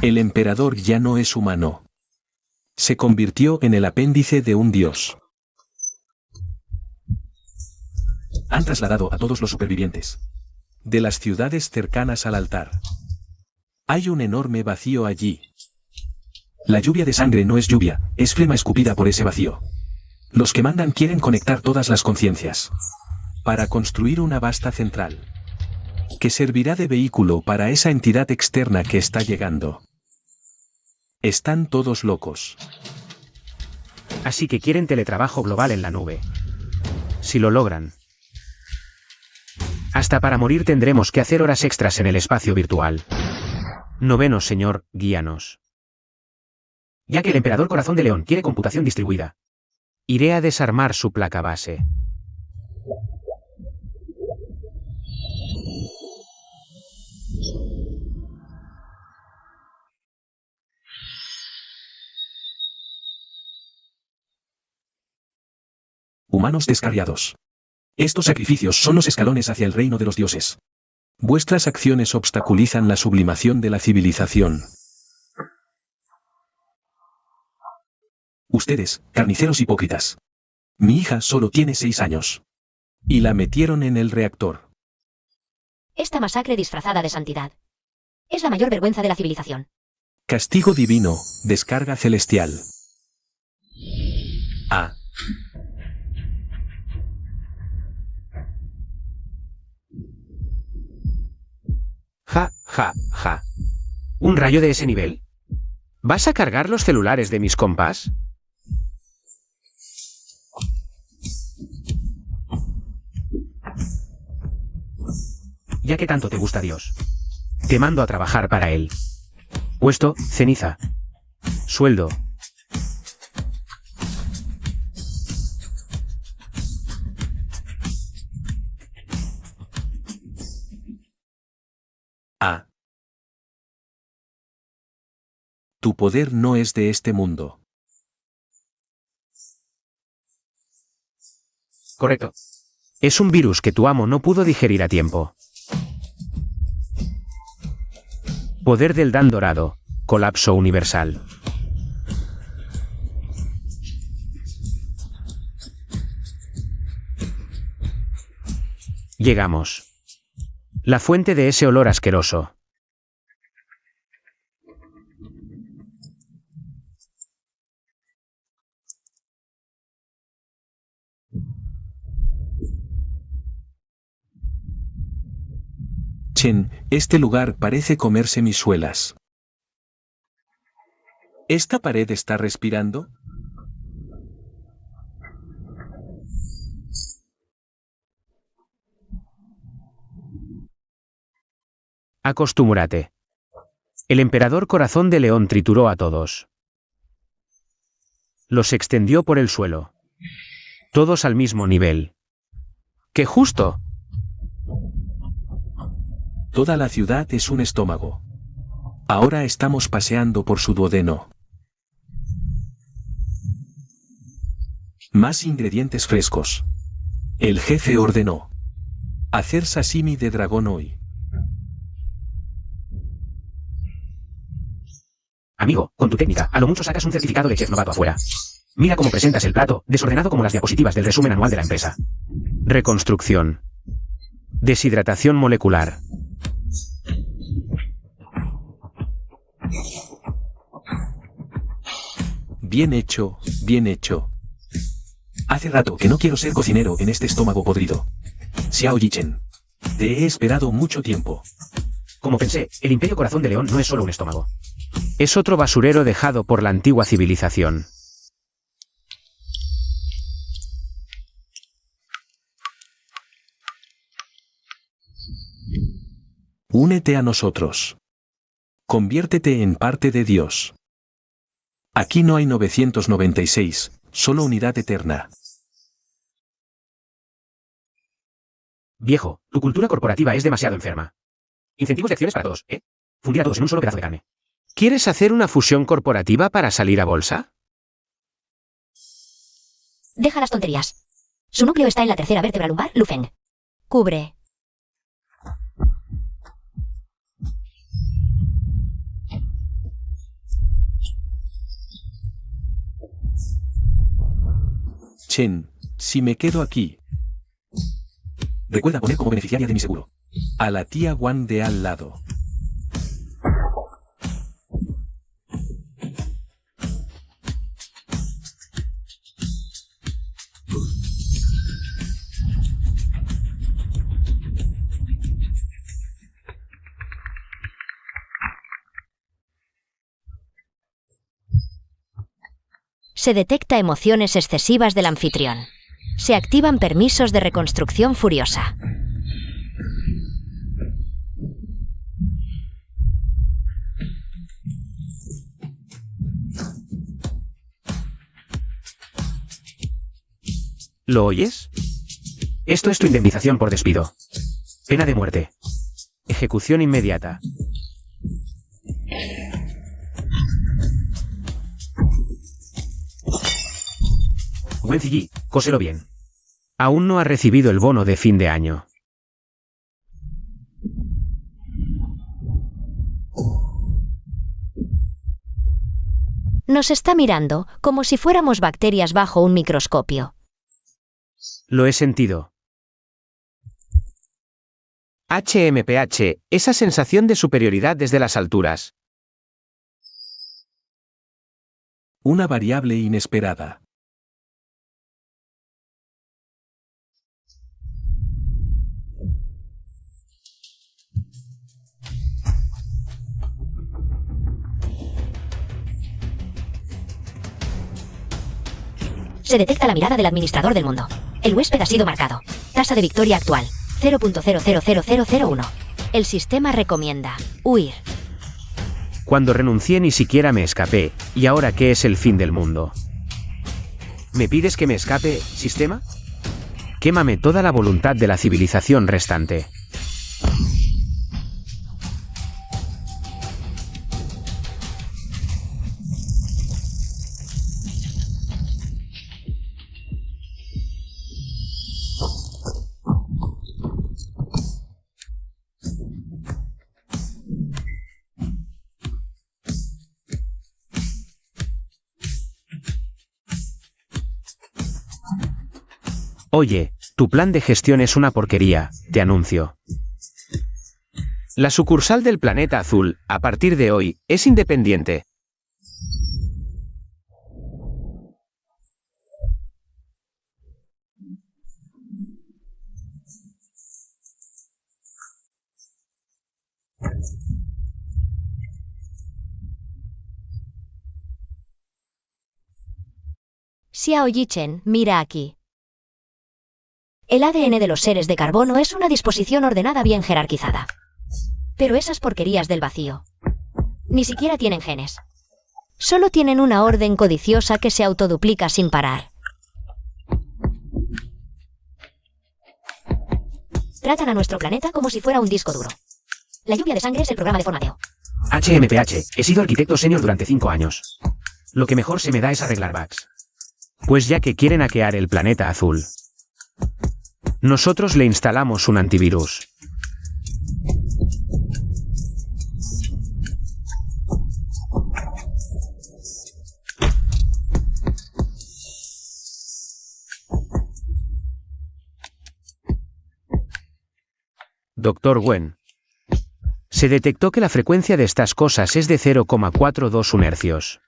El emperador ya no es humano. Se convirtió en el apéndice de un dios. Han trasladado a todos los supervivientes de las ciudades cercanas al altar. Hay un enorme vacío allí. La lluvia de sangre no es lluvia, es flema escupida por ese vacío. Los que mandan quieren conectar todas las conciencias para construir una vasta central que servirá de vehículo para esa entidad externa que está llegando. Están todos locos. Así que quieren teletrabajo global en la nube. Si lo logran, hasta para morir tendremos que hacer horas extras en el espacio virtual. Noveno señor, guíanos. Ya que el emperador Corazón de León quiere computación distribuida, iré a desarmar su placa base. humanos descarriados. Estos sacrificios son los escalones hacia el reino de los dioses. Vuestras acciones obstaculizan la sublimación de la civilización. Ustedes, carniceros hipócritas. Mi hija solo tiene 6 años. Y la metieron en el reactor. Esta masacre disfrazada de santidad es la mayor vergüenza de la civilización. Castigo divino, descarga celestial. Ah. Ja, ja, ja. ¿Un rayo de ese nivel? ¿Vas a cargar los celulares de mis compas? Ya que tanto te gusta Dios, te mando a trabajar para él. Puesto, ceniza. Sueldo. Ah. Tu poder no es de este mundo. Correcto. Es un virus que tu amo no pudo digerir a tiempo. Poder del Dan dorado. Colapso universal. Llegamos. La fuente de ese olor asqueroso. Chen, este lugar parece comerse mis suelas. ¿Esta pared está respirando? Acostúmbrate. El emperador Corazón de León trituró a todos. Los extendió por el suelo. Todos al mismo nivel. ¡Qué justo! Toda la ciudad es un estómago. Ahora estamos paseando por su duodeno. Más ingredientes frescos. El jefe ordenó hacer sashimi de dragón hoy. Amigo, con tu técnica, a lo mucho sacas un certificado de chef novato afuera. Mira cómo presentas el plato, desordenado como las diapositivas del resumen anual de la empresa. Reconstrucción. Deshidratación molecular. Bien hecho, bien hecho. Hace rato que no quiero ser cocinero en este estómago podrido. Xiao Yichen. Te he esperado mucho tiempo. Como pensé, el Imperio Corazón de León no es solo un estómago. Es otro basurero dejado por la antigua civilización. Únete a nosotros. Conviértete en parte de Dios. Aquí no hay 996, solo unidad eterna. Viejo, tu cultura corporativa es demasiado enferma. Incentivos de acciones para todos, ¿eh? Fundir a todos en un solo pedazo de carne. ¿Quieres hacer una fusión corporativa para salir a bolsa? Deja las tonterías. Su núcleo está en la tercera vértebra lumbar, Lufeng. Cubre. Chen, si me quedo aquí. Recuerda poner como beneficiaria de mi seguro a la tía Wan de al lado. Se detecta emociones excesivas del anfitrión. Se activan permisos de reconstrucción furiosa. ¿Lo oyes? Esto es tu indemnización por despido. Pena de muerte. Ejecución inmediata. Wen Ziyi, cóselo bien. Aún no ha recibido el bono de fin de año. Nos está mirando, como si fuéramos bacterias bajo un microscopio. Lo he sentido. HMPH, esa sensación de superioridad desde las alturas. Una variable inesperada. Se detecta la mirada del administrador del mundo. El huésped ha sido marcado. Tasa de victoria actual, 0.000001. El sistema recomienda huir. Cuando renuncié ni siquiera me escapé, ¿y ahora qué es el fin del mundo? ¿Me pides que me escape, sistema? Quémame toda la voluntad de la civilización restante. Oye, tu plan de gestión es una porquería, te anuncio. La sucursal del Planeta Azul, a partir de hoy, es independiente. Xiao Yichen, mira aquí. El ADN de los seres de carbono es una disposición ordenada bien jerarquizada. Pero esas porquerías del vacío ni siquiera tienen genes. Solo tienen una orden codiciosa que se autoduplica sin parar. Tratan a nuestro planeta como si fuera un disco duro. La lluvia de sangre es el programa de formateo. HMPH, he sido arquitecto senior durante 5 años. Lo que mejor se me da es arreglar bugs. Pues ya que quieren hackear el Planeta Azul, nosotros le instalamos un antivirus. Dr. Wen. Se detectó que la frecuencia de estas cosas es de 0,42 hercios.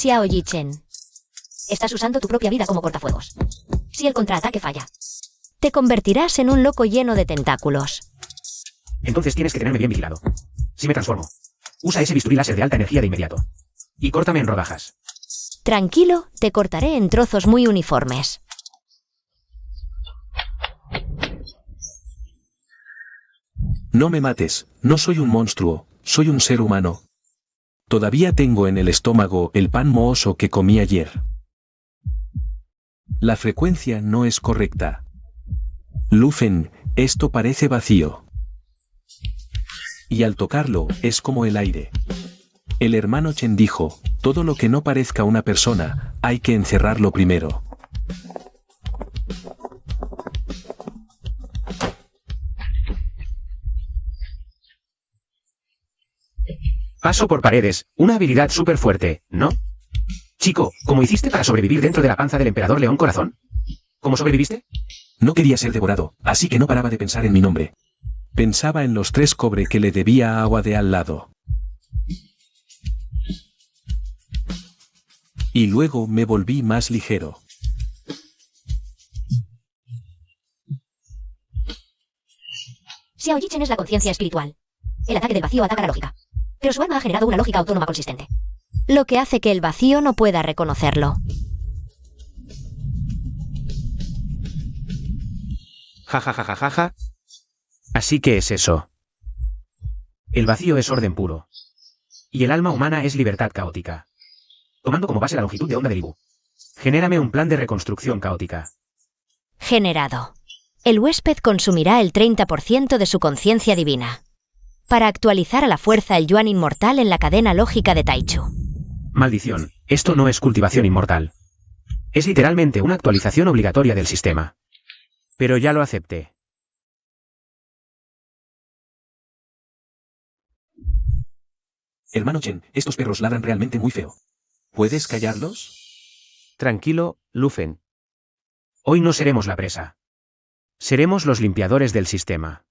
Xiao Yichen. Estás usando tu propia vida como cortafuegos. Si el contraataque falla, te convertirás en un loco lleno de tentáculos. Entonces tienes que tenerme bien vigilado. Si me transformo, usa ese bisturí láser de alta energía de inmediato. Y córtame en rodajas. Tranquilo, te cortaré en trozos muy uniformes. No me mates, no soy un monstruo, soy un ser humano. Todavía tengo en el estómago el pan mohoso que comí ayer. La frecuencia no es correcta. Lufen, esto parece vacío. Y al tocarlo, es como el aire. El hermano Chen dijo, todo lo que no parezca una persona, hay que encerrarlo primero. Paso por paredes, una habilidad súper fuerte, ¿no? Chico, ¿cómo hiciste para sobrevivir dentro de la panza del emperador León Corazón? ¿Cómo sobreviviste? No quería ser devorado, así que no paraba de pensar en mi nombre. Pensaba en los 3 cobre que le debía a Agua de al lado. Y luego me volví más ligero. Xiao Yichen es la conciencia espiritual. El ataque del vacío ataca la lógica. Pero su alma ha generado una lógica autónoma consistente. Lo que hace que el vacío no pueda reconocerlo. Ja ja ja ja ja ja. Así que es eso. El vacío es orden puro. Y el alma humana es libertad caótica. Tomando como base la longitud de onda de Libu. Genérame un plan de reconstrucción caótica. Generado. El huésped consumirá el 30% de su conciencia divina para actualizar a la fuerza el yuan inmortal en la cadena lógica de Taichu. Maldición, esto no es cultivación inmortal. Es literalmente una actualización obligatoria del sistema. Pero ya lo acepté. Hermano Chen, estos perros ladran realmente muy feo. ¿Puedes callarlos? Tranquilo, Lufen. Hoy no seremos la presa. Seremos los limpiadores del sistema.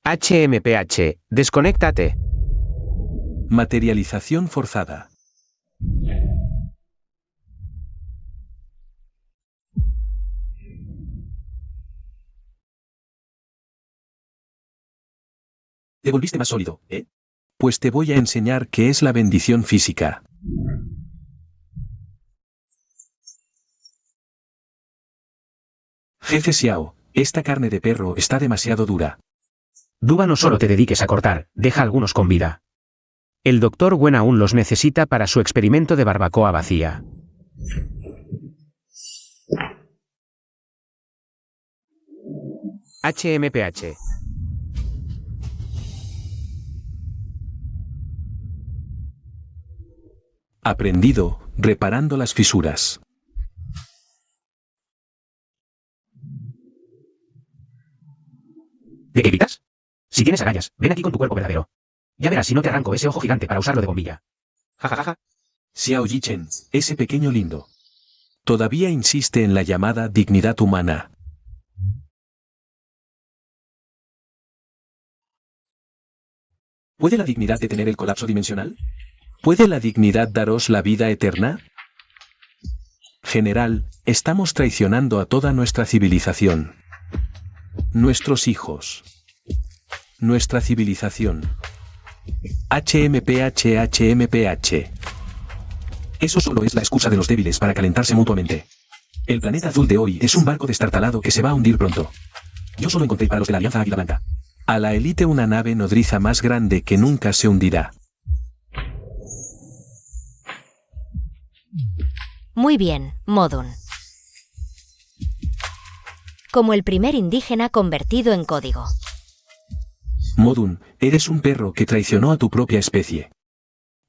HMPH, desconéctate. Materialización forzada. Te volviste más sólido, ¿eh? Pues te voy a enseñar qué es la bendición física. Jefe Xiao, esta carne de perro está demasiado dura. Duba, no solo te dediques a cortar, deja algunos con vida. El Dr. Wen aún los necesita para su experimento de barbacoa vacía. HMPH. Aprendido, reparando las fisuras. ¿De qué gritas? Si tienes agallas, ven aquí con tu cuerpo verdadero. Ya verás si no te arranco ese ojo gigante para usarlo de bombilla. Jajajaja. Xiao Yichen, ese pequeño lindo. Todavía insiste en la llamada dignidad humana. ¿Puede la dignidad detener el colapso dimensional? ¿Puede la dignidad daros la vida eterna? General, estamos traicionando a toda nuestra civilización. Nuestros hijos. Nuestra civilización. HMPH, HMPH. Eso solo es la excusa de los débiles para calentarse mutuamente. El planeta azul de hoy es un barco destartalado que se va a hundir pronto. Yo solo encontré para los de la Alianza Águila Blanca. A la élite una nave nodriza más grande que nunca se hundirá. Muy bien, Modun. Como el primer indígena convertido en código. Modun, eres un perro que traicionó a tu propia especie.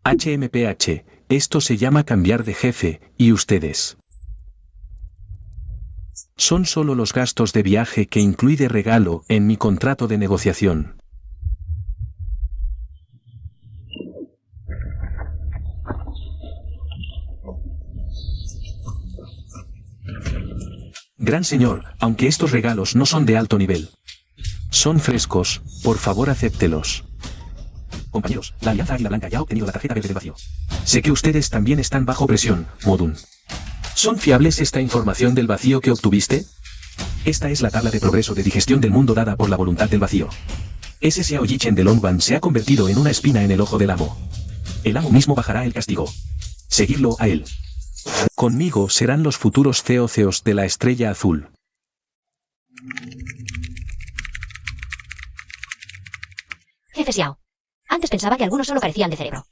HMPH, esto se llama cambiar de jefe, y ustedes. Son solo los gastos de viaje que incluí de regalo en mi contrato de negociación. Gran señor, aunque estos regalos no son de alto nivel. Son frescos, por favor acéptelos. Compañeros, la Alianza Águila Blanca ya ha obtenido la tarjeta verde del vacío. Sé que ustedes también están bajo presión, Modun. ¿Son fiables esta información del vacío que obtuviste? Esta es la tabla de progreso de digestión del mundo dada por la voluntad del vacío. Ese Xiao Yichen de Longban se ha convertido en una espina en el ojo del amo. El amo mismo bajará el castigo. Seguidlo a él. Conmigo serán los futuros ceos de la estrella azul. Jefe Xiao. Antes pensaba que algunos solo carecían de cerebro.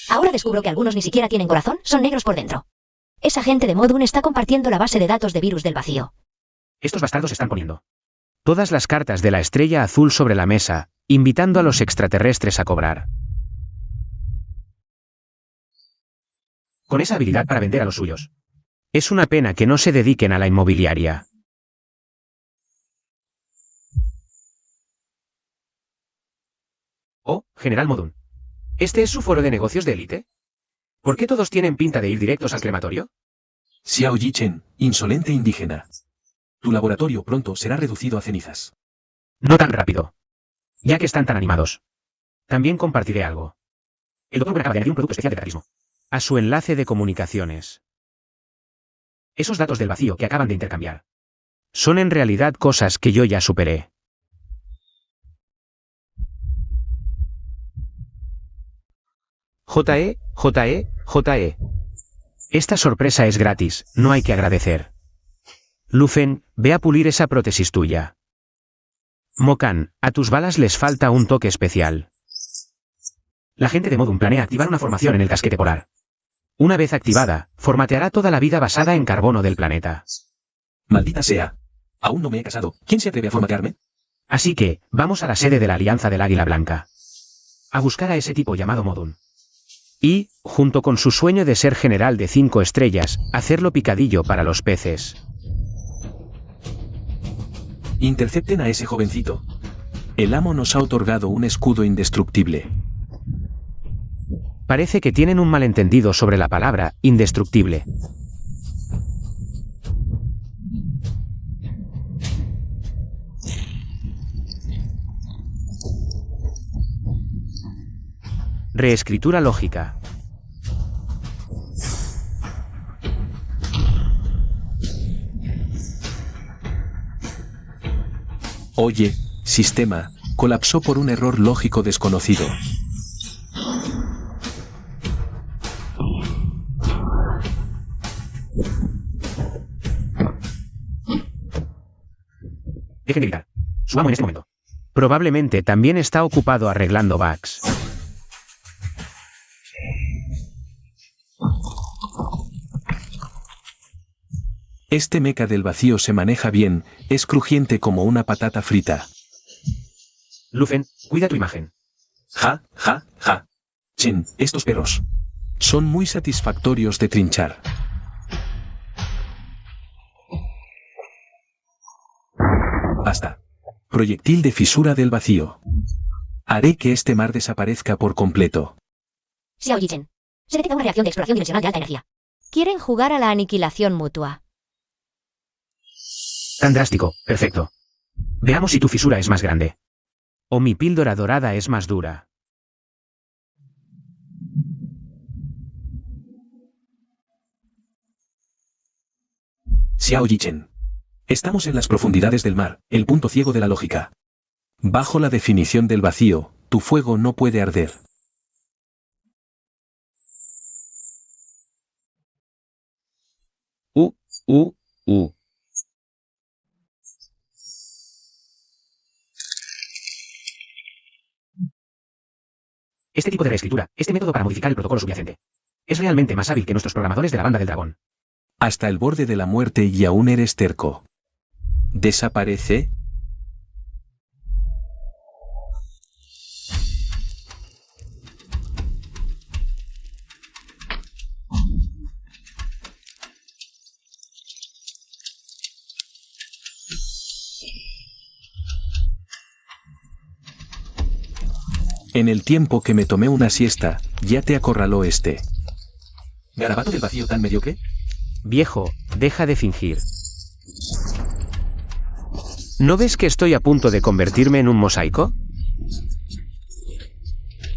Ahora descubro que algunos ni siquiera tienen corazón, son negros por dentro. Esa gente de Modun está compartiendo la base de datos de virus del vacío. Estos bastardos están poniendo todas las cartas de la estrella azul sobre la mesa, invitando a los extraterrestres a cobrar. Con esa habilidad para vender a los suyos. Es una pena que no se dediquen a la inmobiliaria. Oh, General Modun. ¿Este es su foro de negocios de élite? ¿Por qué todos tienen pinta de ir directos al crematorio? Xiao Yichen, insolente indígena. Tu laboratorio pronto será reducido a cenizas. No tan rápido. Ya que están tan animados. También compartiré algo. El Dr. Wen acaba de añadir un producto especial de terrorismo. A su enlace de comunicaciones. Esos datos del vacío que acaban de intercambiar. Son en realidad cosas que yo ya superé. JE. Esta sorpresa es gratis, no hay que agradecer. Lufen, ve a pulir esa prótesis tuya. Mokan, a tus balas les falta un toque especial. La gente de Modun planea activar una formación en el casquete polar. Una vez activada, formateará toda la vida basada en carbono del planeta. Maldita sea. Aún no me he casado. ¿Quién se atreve a formatearme? Así que, vamos a la sede de la Alianza del Águila Blanca. A buscar a ese tipo llamado Modun. Y, junto con su sueño de ser general de 5 estrellas, hacerlo picadillo para los peces. Intercepten a ese jovencito. El amo nos ha otorgado un escudo indestructible. Parece que tienen un malentendido sobre la palabra indestructible. Reescritura lógica. Oye, sistema, colapsó por un error lógico desconocido. Dejen de gritar. Su amo en este momento. Probablemente también está ocupado arreglando bugs. Este mecha del vacío se maneja bien, es crujiente como una patata frita. Lufen, cuida tu imagen. Ja, ja, ja. Chen, estos perros son muy satisfactorios de trinchar. Basta. Proyectil de fisura del vacío. Haré que este mar desaparezca por completo. Xiao Yichen. Se detecta una reacción de exploración dimensional de alta energía. Quieren jugar a la aniquilación mutua. Tan drástico, perfecto. Veamos si tu fisura es más grande. O mi píldora dorada es más dura. Xiao Yichen. Estamos en las profundidades del mar, el punto ciego de la lógica. Bajo la definición del vacío, tu fuego no puede arder. U. Este tipo de reescritura, este método para modificar el protocolo subyacente, es realmente más hábil que nuestros programadores de la banda del dragón. Hasta el borde de la muerte y aún eres terco. ¿Desaparece? En el tiempo que me tomé una siesta, ya te acorraló este. ¿Garabato del vacío tan mediocre? Viejo, deja de fingir. ¿No ves que estoy a punto de convertirme en un mosaico?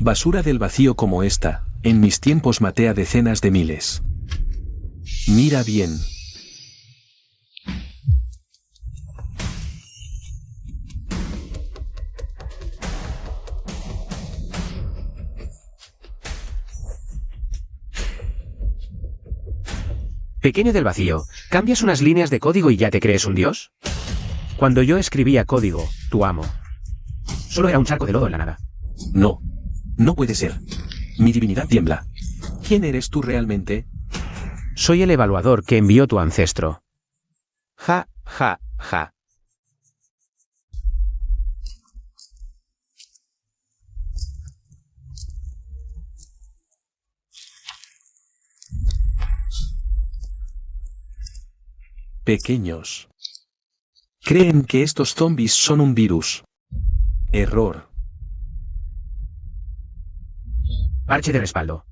Basura del vacío como esta, en mis tiempos maté a decenas de miles. Mira bien. Pequeño del vacío, ¿cambias unas líneas de código y ya te crees un dios? Cuando yo escribía código, tu amo solo era un charco de lodo en la nada. No. No puede ser. Mi divinidad tiembla. ¿Quién eres tú realmente? Soy el evaluador que envió tu ancestro. Ja, ja, ja. Pequeños. Creen que estos zombies son un virus. Error. Parche de respaldo.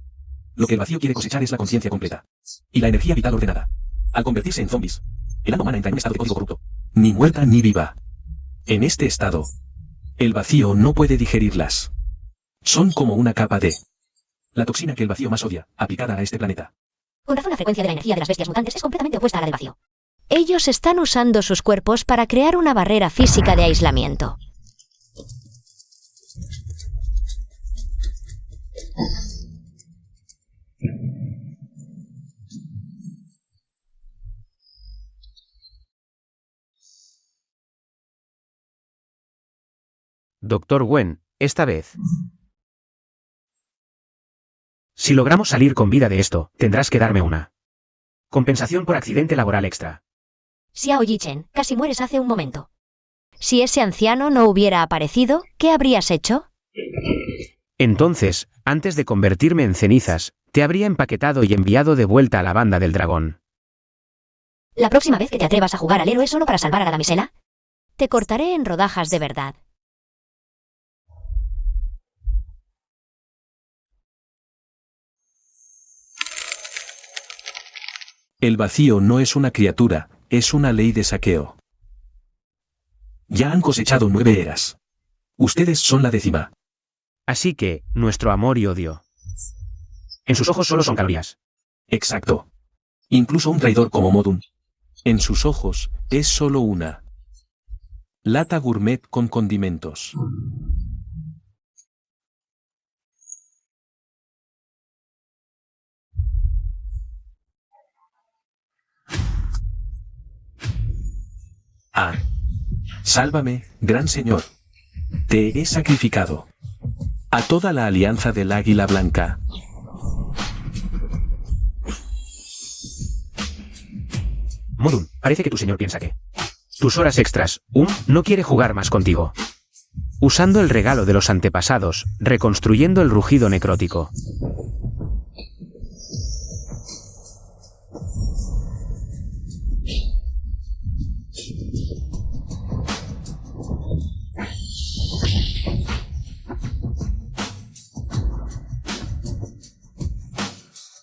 Lo que el vacío quiere cosechar es la conciencia completa. Y la energía vital ordenada. Al convertirse en zombies, el alma humana entra en un estado de código corrupto. Ni muerta ni viva. En este estado, el vacío no puede digerirlas. Son como una capa de la toxina que el vacío más odia, aplicada a este planeta. Con razón, la frecuencia de la energía de las bestias mutantes es completamente opuesta a la del vacío. Ellos están usando sus cuerpos para crear una barrera física de aislamiento. Doctor Wen, esta vez. Si logramos salir con vida de esto, tendrás que darme una compensación por accidente laboral extra. Xiao Yichen, casi mueres hace un momento. Si ese anciano no hubiera aparecido, ¿qué habrías hecho? Entonces, antes de convertirme en cenizas, te habría empaquetado y enviado de vuelta a la banda del dragón. La próxima vez que te atrevas a jugar al héroe solo para salvar a la damisela, te cortaré en rodajas de verdad. El vacío no es una criatura, es una ley de saqueo. Ya han cosechado 9 eras. Ustedes son la 10ª. Así que, nuestro amor y odio. En sus ojos solo son calorías. Exacto. Incluso un traidor como Modun. En sus ojos, es solo una lata gourmet con condimentos. Ah. Sálvame, gran señor. Te he sacrificado. A toda la alianza del Águila Blanca. Modun, parece que tu señor piensa que tus horas extras, no quiere jugar más contigo. Usando el regalo de los antepasados, reconstruyendo el rugido necrótico.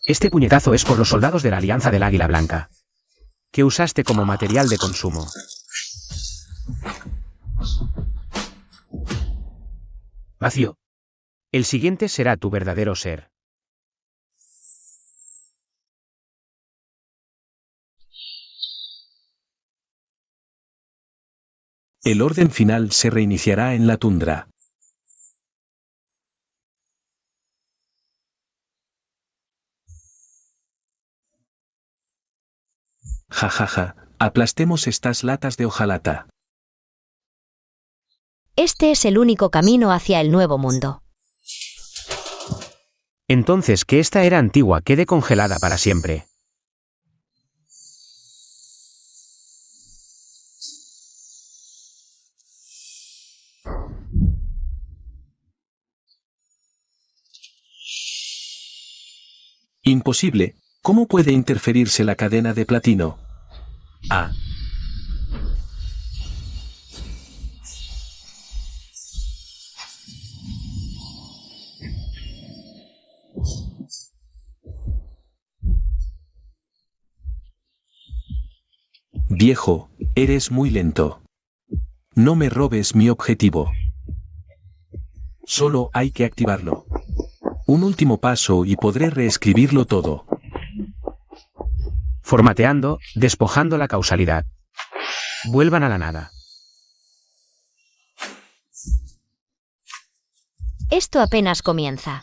Este puñetazo es por los soldados de la Alianza del Águila Blanca, que usaste como material de consumo. Vacío. El siguiente será tu verdadero ser. El orden final se reiniciará en la tundra. Jajaja, aplastemos estas latas de hojalata. Este es el único camino hacia el nuevo mundo. Entonces que esta era antigua quede congelada para siempre. Imposible. ¿Cómo puede interferirse la cadena de platino? Ah. Viejo, eres muy lento. No me robes mi objetivo. Solo hay que activarlo. Un último paso y podré reescribirlo todo. Formateando, despojando la causalidad. Vuelvan a la nada. Esto apenas comienza.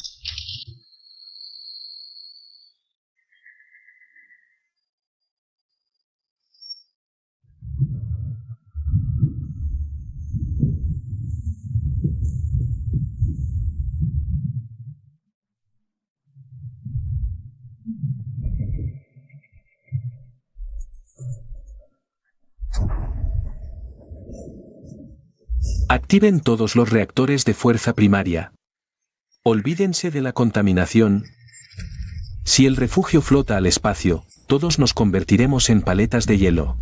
Activen todos los reactores de fuerza primaria. Olvídense de la contaminación. Si el refugio flota al espacio, todos nos convertiremos en paletas de hielo.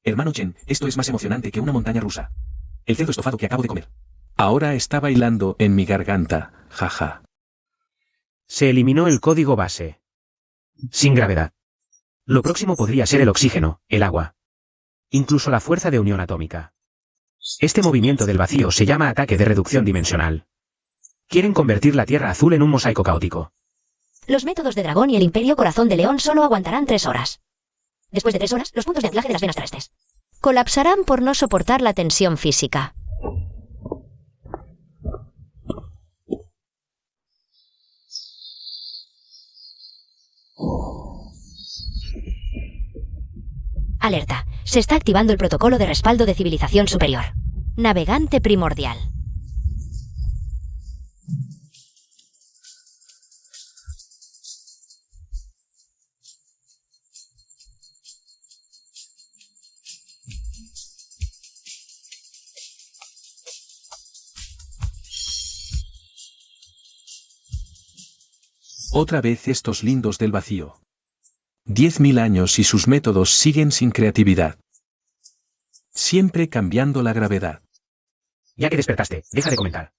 Hermano Chen, esto es más emocionante que una montaña rusa. El cerdo estofado que acabo de comer. Ahora está bailando en mi garganta, jaja. Se eliminó el código base. Sin gravedad. Lo próximo podría ser el oxígeno, el agua. Incluso la fuerza de unión atómica. Este movimiento del vacío se llama ataque de reducción dimensional. Quieren convertir la Tierra azul en un mosaico caótico. Los métodos de dragón y el Imperio Corazón de León solo aguantarán 3 horas. Después de 3 horas, los puntos de anclaje de las venas trastes colapsarán por no soportar la tensión física. Alerta. Se está activando el protocolo de respaldo de civilización superior. Navegante primordial. Otra vez estos lindos del vacío. 10.000 años y sus métodos siguen sin creatividad. Siempre cambiando la gravedad. Ya que despertaste, deja de comentar.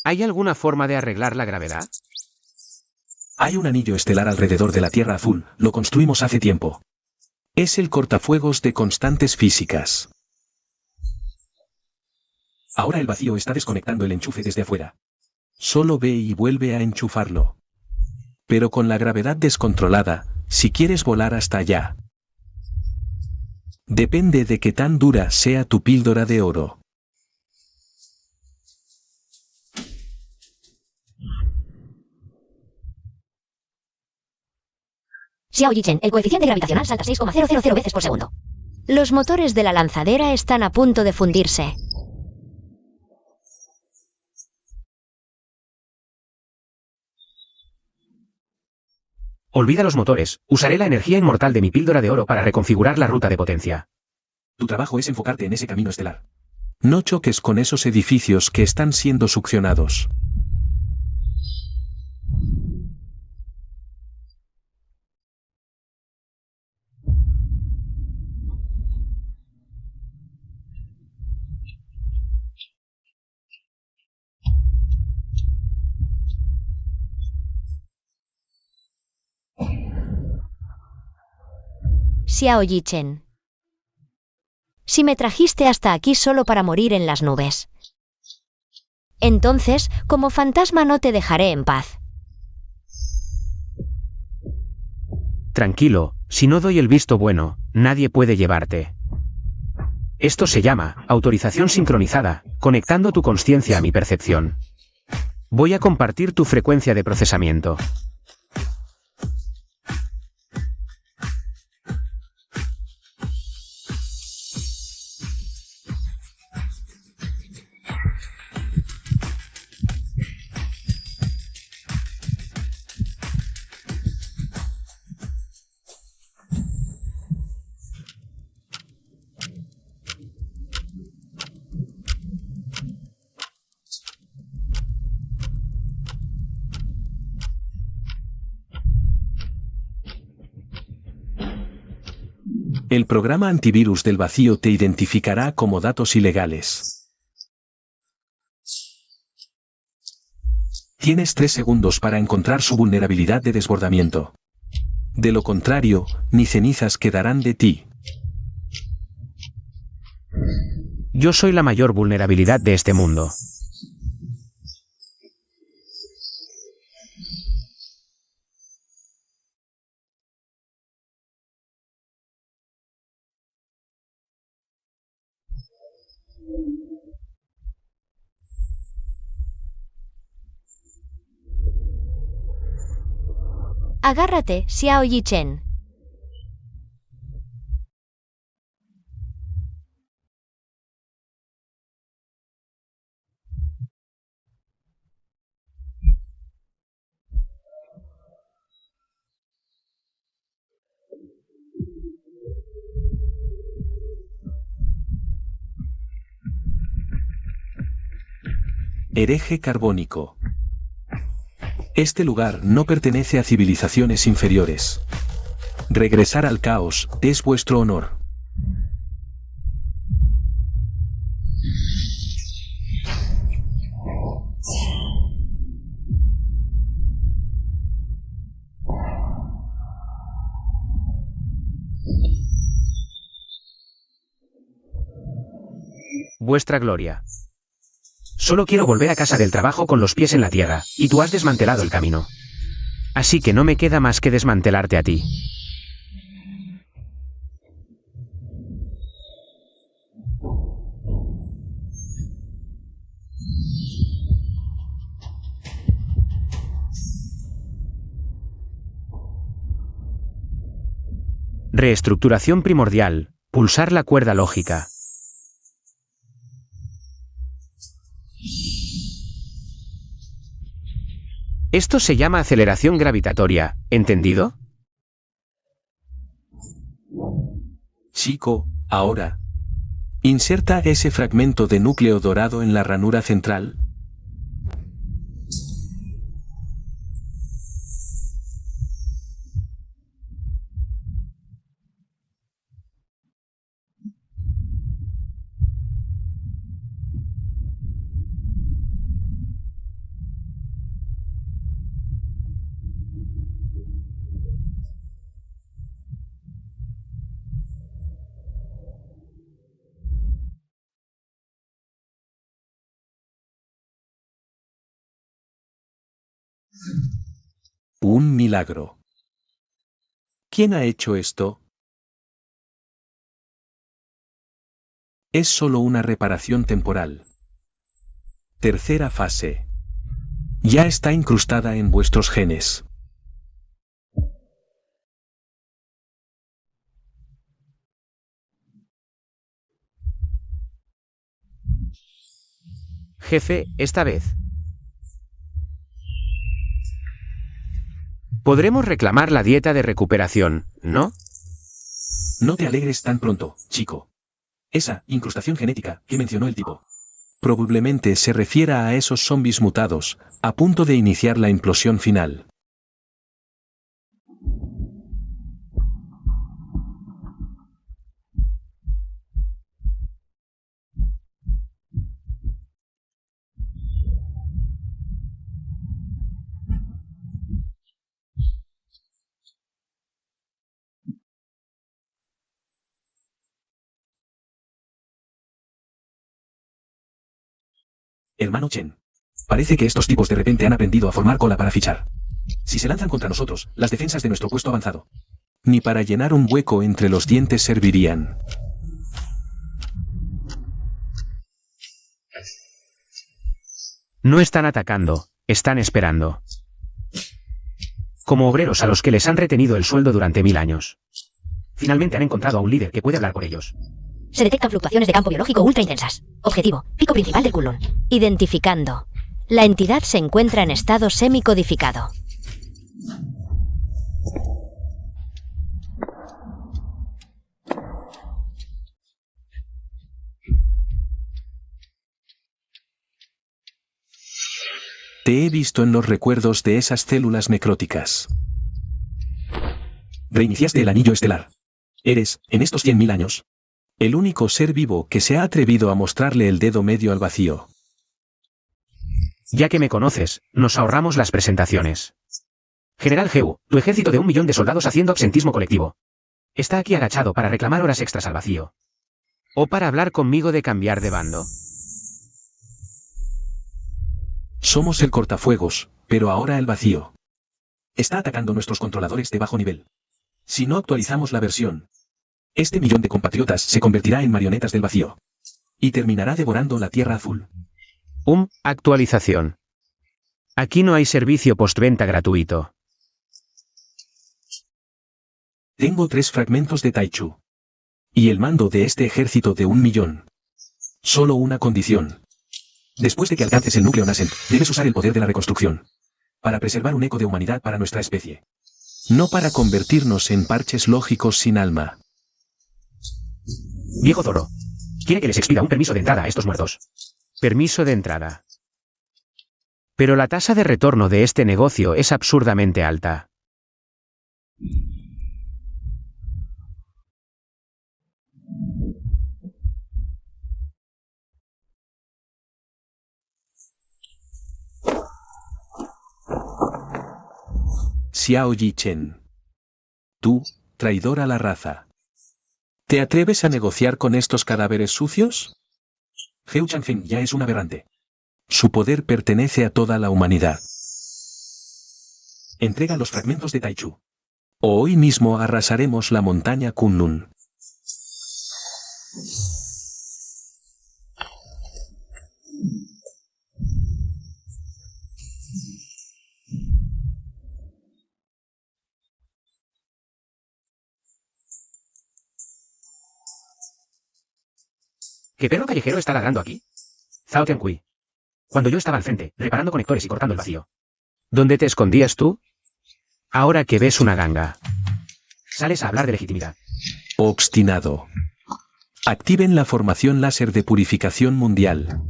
¿Hay alguna forma de arreglar la gravedad? Hay un anillo estelar alrededor de la Tierra Azul, lo construimos hace tiempo. Es el cortafuegos de constantes físicas. Ahora el vacío está desconectando el enchufe desde afuera. Solo ve y vuelve a enchufarlo. Pero con la gravedad descontrolada, si quieres volar hasta allá. Depende de qué tan dura sea tu píldora de oro. Xiao Yichen, el coeficiente gravitacional salta 6,000 veces por segundo. Los motores de la lanzadera están a punto de fundirse. Olvida los motores, usaré la energía inmortal de mi píldora de oro para reconfigurar la ruta de potencia. Tu trabajo es enfocarte en ese camino estelar. No choques con esos edificios que están siendo succionados. Xiao Yichen. Si me trajiste hasta aquí solo para morir en las nubes, entonces, como fantasma no te dejaré en paz. Tranquilo, si no doy el visto bueno, nadie puede llevarte. Esto se llama autorización sincronizada, conectando tu consciencia a mi percepción. Voy a compartir tu frecuencia de procesamiento. El programa antivirus del vacío te identificará como datos ilegales. Tienes 3 segundos para encontrar su vulnerabilidad de desbordamiento. De lo contrario, ni cenizas quedarán de ti. Yo soy la mayor vulnerabilidad de este mundo. Agárrate, Xiao Yichen. Hereje carbónico. Este lugar no pertenece a civilizaciones inferiores. Regresar al caos es vuestro honor. Vuestra gloria. Solo quiero volver a casa del trabajo con los pies en la tierra, y tú has desmantelado el camino. Así que no me queda más que desmantelarte a ti. Reestructuración primordial, pulsar la cuerda lógica. Esto se llama aceleración gravitatoria, ¿entendido? Chico, ahora. Inserta ese fragmento de núcleo dorado en la ranura central. Un milagro. ¿Quién ha hecho esto? Es solo una reparación temporal. Tercera fase. Ya está incrustada en vuestros genes. Jefe, esta vez. Podremos reclamar la dieta de recuperación, ¿no? No te alegres tan pronto, chico. Esa incrustación genética que mencionó el tipo probablemente se refiera a esos zombies mutados, a punto de iniciar la implosión final. Hermano Chen. Parece que estos tipos de repente han aprendido a formar cola para fichar. Si se lanzan contra nosotros, las defensas de nuestro puesto avanzado ni para llenar un hueco entre los dientes servirían. No están atacando, están esperando. Como obreros a los que les han retenido el sueldo durante 1000 años. Finalmente han encontrado a un líder que puede hablar por ellos. Se detectan fluctuaciones de campo biológico ultra intensas. Objetivo, pico principal del Kunlun. Identificando. La entidad se encuentra en estado semicodificado. Te he visto en los recuerdos de esas células necróticas. Reiniciaste el anillo estelar. Eres, en estos 100.000 años, el único ser vivo que se ha atrevido a mostrarle el dedo medio al vacío. Ya que me conoces, nos ahorramos las presentaciones. General Heu, tu ejército de 1 millón de soldados haciendo absentismo colectivo. Está aquí agachado para reclamar horas extras al vacío. O para hablar conmigo de cambiar de bando. Somos el cortafuegos, pero ahora el vacío está atacando nuestros controladores de bajo nivel. Si no actualizamos la versión, este millón de compatriotas se convertirá en marionetas del vacío y terminará devorando la Tierra Azul. Actualización. Aquí no hay servicio postventa gratuito. Tengo 3 fragmentos de Taichu y el mando de este ejército de 1 millón. Solo una condición. Después de que alcances el núcleo nascent, debes usar el poder de la reconstrucción para preservar un eco de humanidad para nuestra especie. No para convertirnos en parches lógicos sin alma. Viejo zorro. Quiere que les expida un permiso de entrada a estos muertos. Permiso de entrada. Pero la tasa de retorno de este negocio es absurdamente alta. Xiao Yi-chen. Tú, traidor a la raza. ¿Te atreves a negociar con estos cadáveres sucios? Heu Changfeng ya es un aberrante. Su poder pertenece a toda la humanidad. Entrega los fragmentos de Taichu. O hoy mismo arrasaremos la montaña Kunlun. ¿Qué perro callejero está ladrando aquí? Zhao Tiankui. Cuando yo estaba al frente, reparando conectores y cortando el vacío. ¿Dónde te escondías tú? Ahora que ves una ganga, sales a hablar de legitimidad. Obstinado. Activen la formación láser de purificación mundial.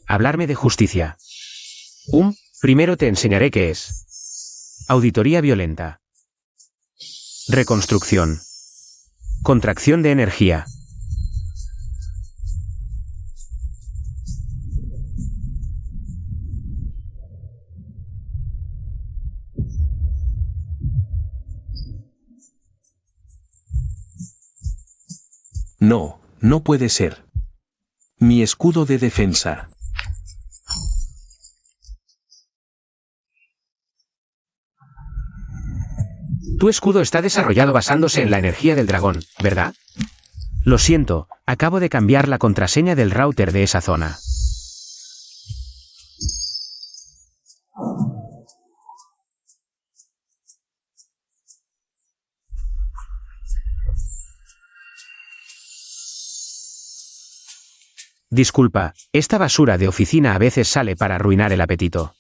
Hablarme de justicia. Primero te enseñaré qué es. Auditoría violenta. Reconstrucción. Contracción de energía. No, no puede ser. Mi escudo de defensa. Tu escudo está desarrollado basándose en la energía del dragón, ¿verdad? Lo siento, acabo de cambiar la contraseña del router de esa zona. Disculpa, esta basura de oficina a veces sale para arruinar el apetito.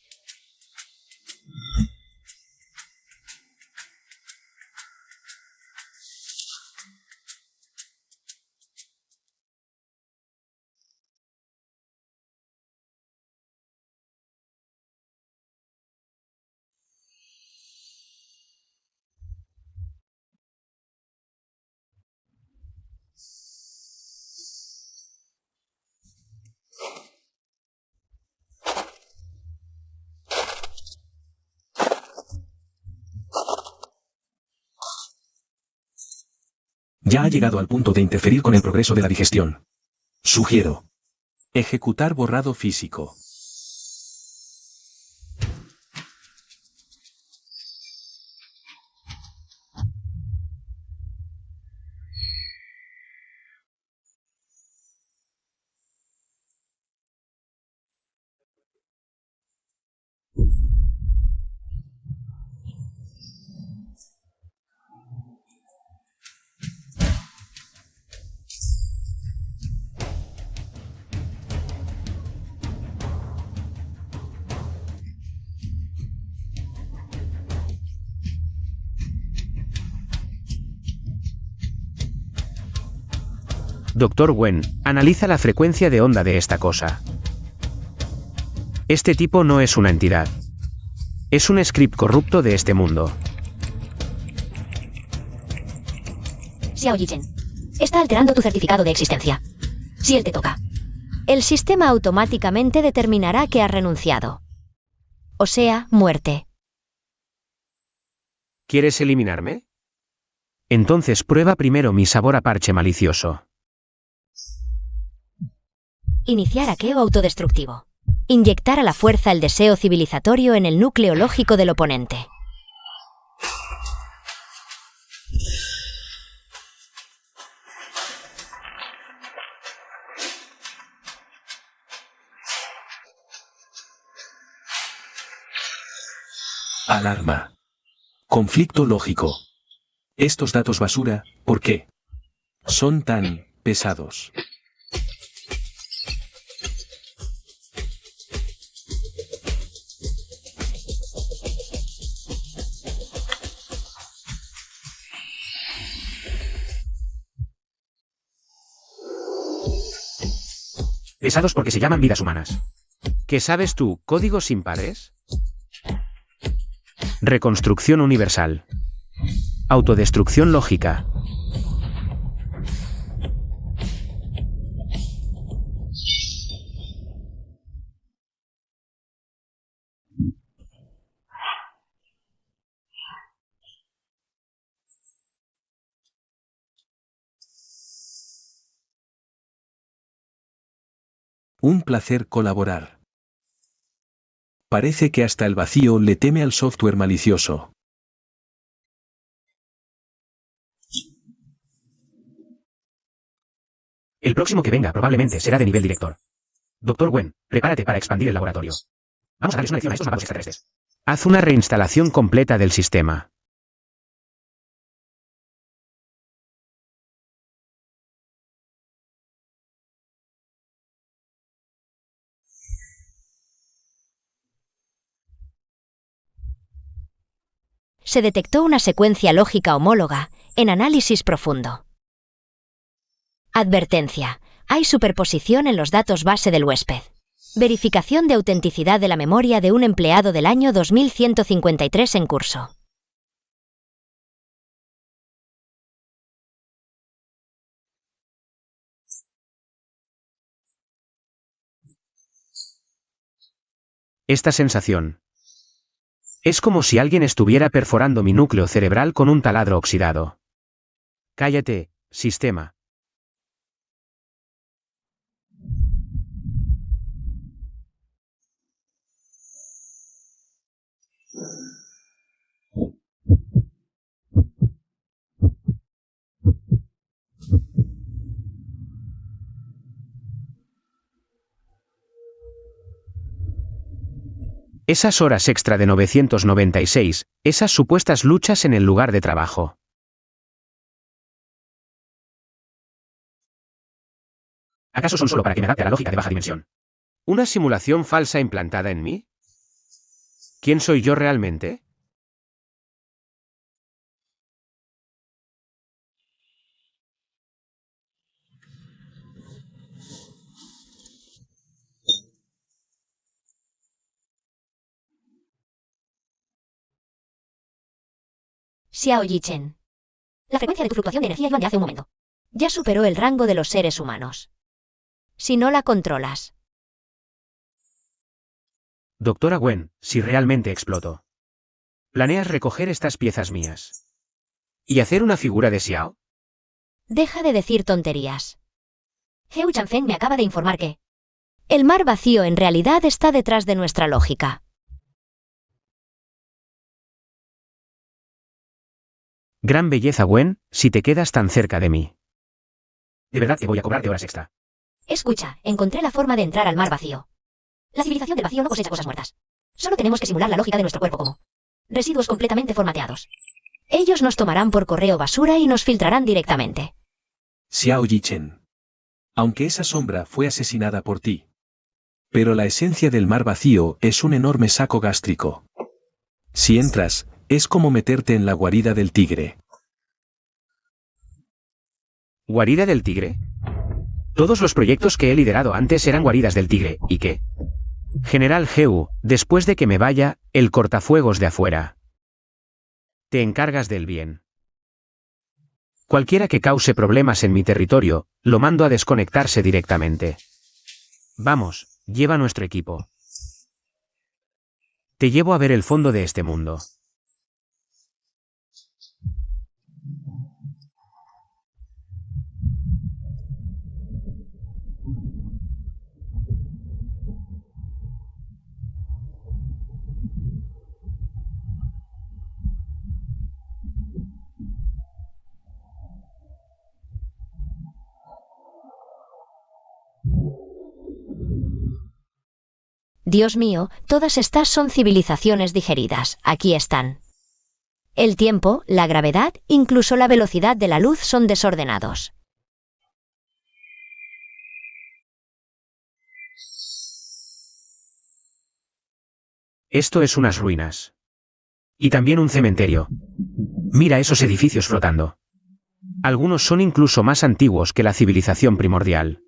Ya ha llegado al punto de interferir con el progreso de la digestión. Sugiero. Ejecutar borrado físico. Dr. Wen, analiza la frecuencia de onda de esta cosa. Este tipo no es una entidad. Es un script corrupto de este mundo. Xiao Yichen. Está alterando tu certificado de existencia. Si él te toca. El sistema automáticamente determinará que has renunciado. O sea, muerte. ¿Quieres eliminarme? Entonces prueba primero mi sabor a parche malicioso. Iniciar hackeo autodestructivo. Inyectar a la fuerza el deseo civilizatorio en el núcleo lógico del oponente. Alarma. Conflicto lógico. Estos datos basura, ¿por qué? Son tan pesados. Pesados porque se llaman vidas humanas. ¿Qué sabes tú, códigos impares? Reconstrucción universal. Autodestrucción lógica. Un placer colaborar. Parece que hasta el vacío le teme al software malicioso. El próximo que venga probablemente será de nivel director. Dr. Wen, prepárate para expandir el laboratorio. Vamos a darles una lección a estos malvados extraterrestres. Haz una reinstalación completa del sistema. Se detectó una secuencia lógica homóloga en análisis profundo. Advertencia. Hay superposición en los datos base del huésped. Verificación de autenticidad de la memoria de un empleado del año 2153 en curso. Esta sensación. Es como si alguien estuviera perforando mi núcleo cerebral con un taladro oxidado. Cállate, sistema. Esas horas extra de 996, esas supuestas luchas en el lugar de trabajo. ¿Acaso son solo para que me adapte a la lógica de baja dimensión? ¿Una simulación falsa implantada en mí? ¿Quién soy yo realmente? Xiao Yichen. La frecuencia de tu fluctuación de energía Yuan de hace un momento ya superó el rango de los seres humanos. Si no la controlas. Doctora Gwen, si realmente exploto. ¿Planeas recoger estas piezas mías? ¿Y hacer una figura de Xiao? Deja de decir tonterías. Heu Chanfeng me acaba de informar que el mar vacío en realidad está detrás de nuestra lógica. Gran belleza, Gwen, si te quedas tan cerca de mí. De verdad que voy a cobrarte horas extra. Escucha, encontré la forma de entrar al mar vacío. La civilización del vacío no cosecha cosas muertas. Solo tenemos que simular la lógica de nuestro cuerpo como residuos completamente formateados. Ellos nos tomarán por correo basura y nos filtrarán directamente. Xiao Yichen. Aunque esa sombra fue asesinada por ti. Pero la esencia del mar vacío es un enorme saco gástrico. Si entras, es como meterte en la guarida del tigre. ¿Guarida del tigre? Todos los proyectos que he liderado antes eran guaridas del tigre, ¿y qué? General Heu, después de que me vaya, el cortafuegos de afuera. Te encargas del bien. Cualquiera que cause problemas en mi territorio, lo mando a desconectarse directamente. Vamos, lleva nuestro equipo. Te llevo a ver el fondo de este mundo. Dios mío, todas estas son civilizaciones digeridas. Aquí están. El tiempo, la gravedad, incluso la velocidad de la luz son desordenados. Esto es unas ruinas. Y también un cementerio. Mira esos edificios flotando. Algunos son incluso más antiguos que la civilización primordial.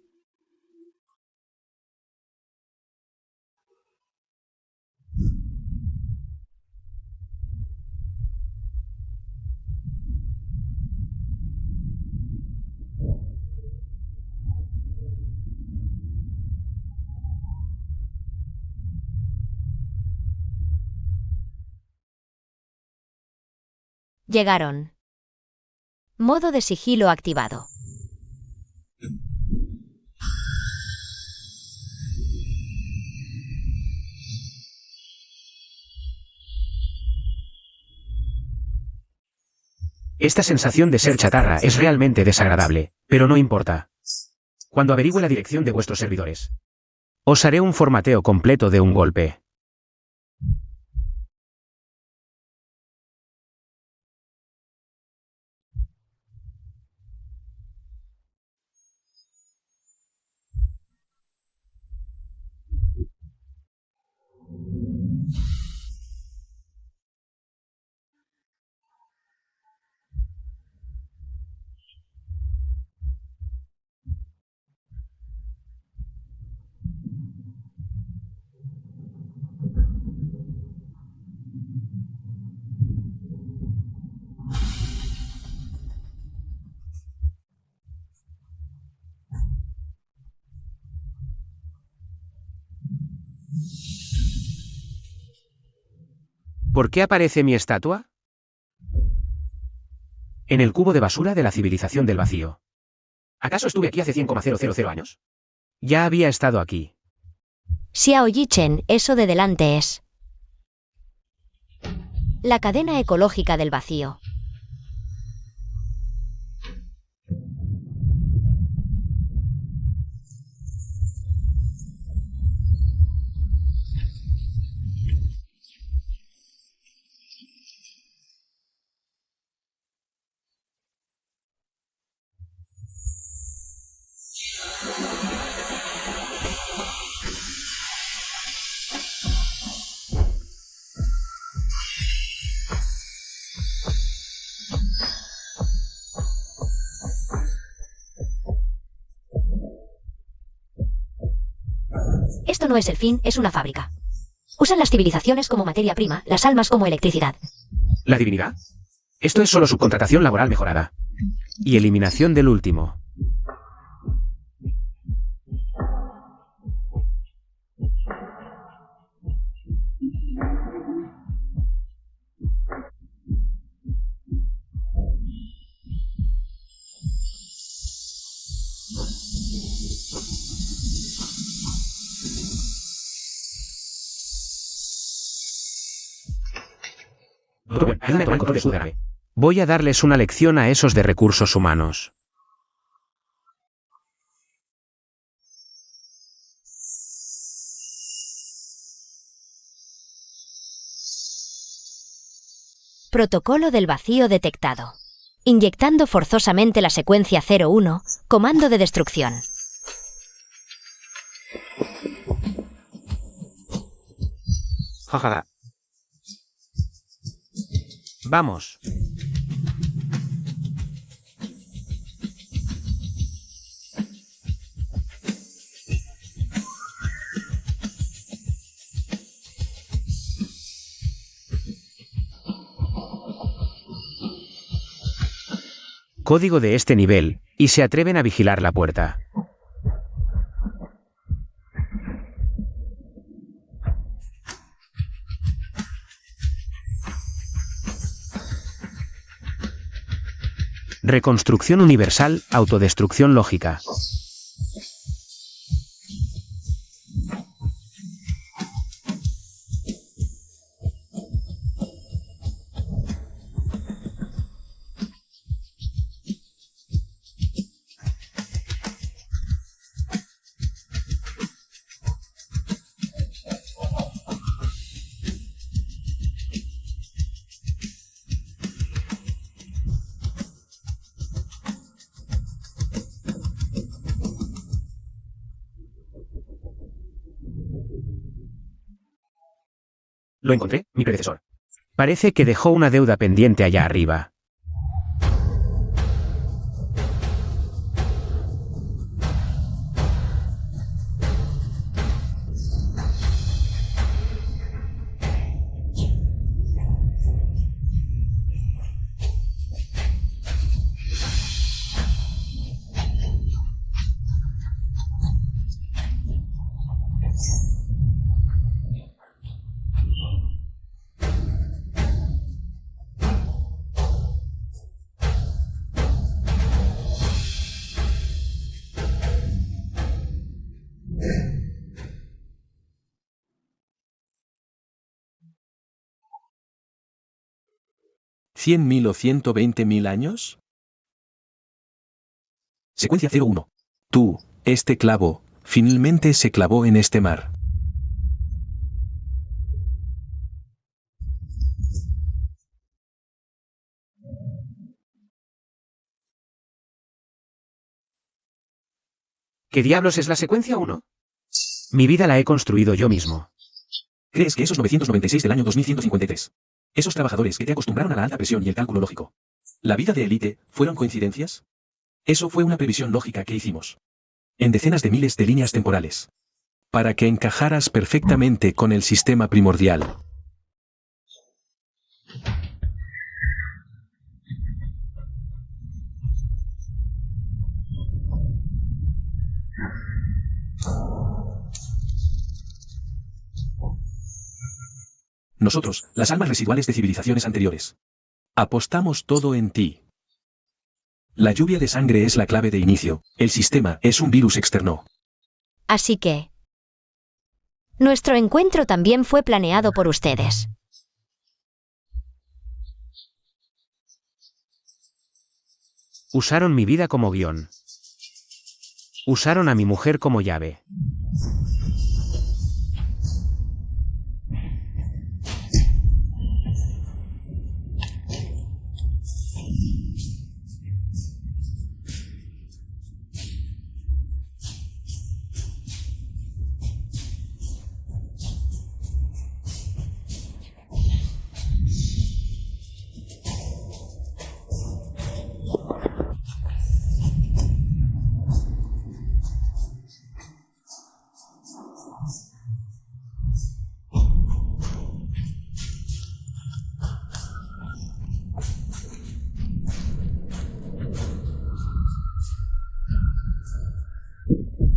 Llegaron. Modo de sigilo activado. Esta sensación de ser chatarra es realmente desagradable, pero no importa. Cuando averigüe la dirección de vuestros servidores, os haré un formateo completo de un golpe. ¿Por qué aparece mi estatua? En el cubo de basura de la civilización del vacío. ¿Acaso estuve aquí hace 100,000 años? Ya había estado aquí. Xiao Yichen, eso de delante es la cadena ecológica del vacío. Esto no es el fin, es una fábrica. Usan las civilizaciones como materia prima, las almas como electricidad. ¿La divinidad? Esto es solo subcontratación laboral mejorada. Y eliminación del último. Ayúdame a tomar el control de su nave. Voy a darles una lección a esos de recursos humanos. Protocolo del vacío detectado. Inyectando forzosamente la secuencia 01, comando de destrucción. Jajaja. Vamos. Código de este nivel, y se atreven a vigilar la puerta. Reconstrucción universal, autodestrucción lógica. Lo encontré, mi predecesor. Parece que dejó una deuda pendiente allá arriba. ¿100.000 o 120.000 años? Secuencia 01. Tú, este clavo, finalmente se clavó en este mar. ¿Qué diablos es la secuencia 1? Mi vida la he construido yo mismo. ¿Crees que esos 996 del año 2153? Esos trabajadores que te acostumbraron a la alta presión y el cálculo lógico. ¿La vida de élite fueron coincidencias? Eso fue una previsión lógica que hicimos. En decenas de miles de líneas temporales. Para que encajaras perfectamente con el sistema primordial. Nosotros, las almas residuales de civilizaciones anteriores. Apostamos todo en ti. La lluvia de sangre es la clave de inicio, el sistema es un virus externo. Así que... nuestro encuentro también fue planeado por ustedes. Usaron mi vida como guión. Usaron a mi mujer como llave.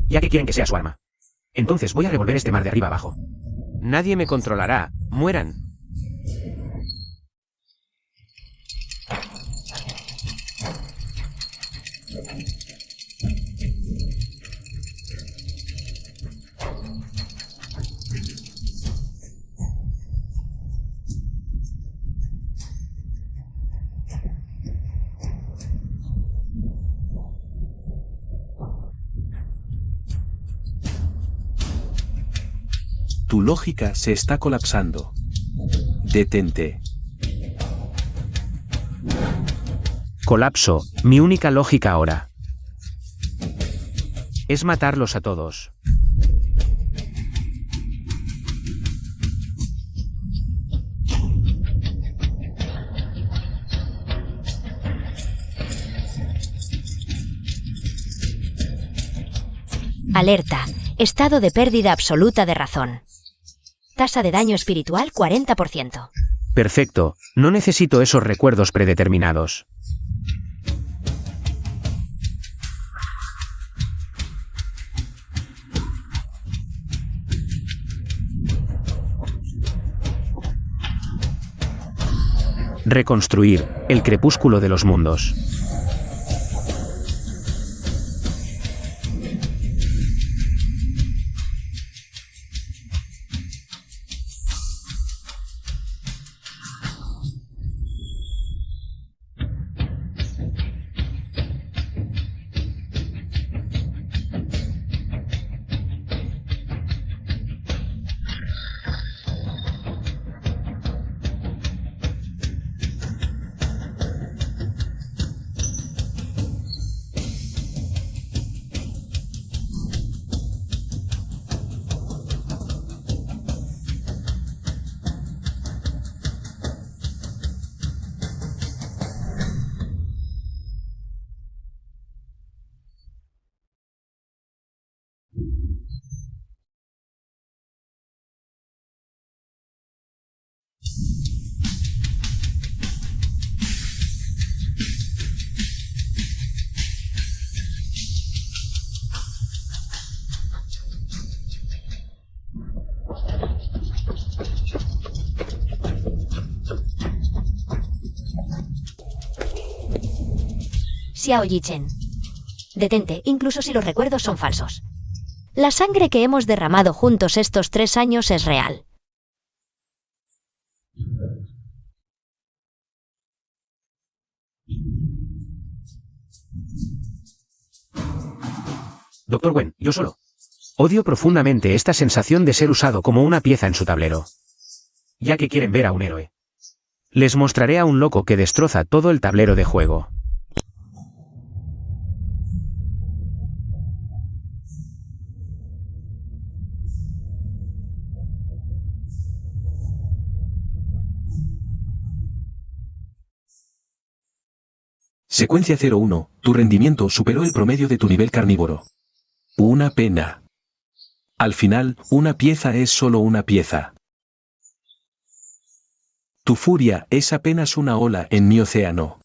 Ya que quieren que sea su arma. Entonces voy a revolver este mar de arriba abajo. Nadie me controlará. Mueran. Tu lógica se está colapsando. Detente. Colapso, mi única lógica ahora. Es matarlos a todos. Alerta. Estado de pérdida absoluta de razón. Tasa de daño espiritual 40%. Perfecto, no necesito esos recuerdos predeterminados. Reconstruir, el crepúsculo de los mundos. Xiao Yichen. Detente, incluso si los recuerdos son falsos. La sangre que hemos derramado juntos estos 3 años es real. Doctor Wen, yo solo. Odio profundamente esta sensación de ser usado como una pieza en su tablero. Ya que quieren ver a un héroe. Les mostraré a un loco que destroza todo el tablero de juego. Secuencia 01, tu rendimiento superó el promedio de tu nivel carnívoro. Una pena. Al final, una pieza es solo una pieza. Tu furia es apenas una ola en mi océano.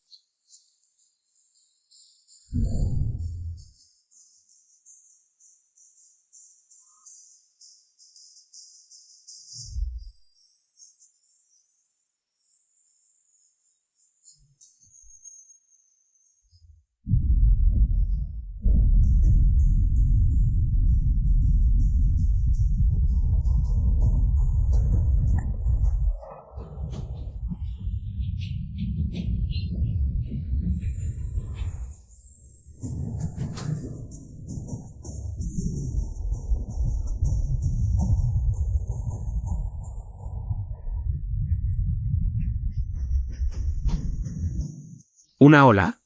¿Una ola?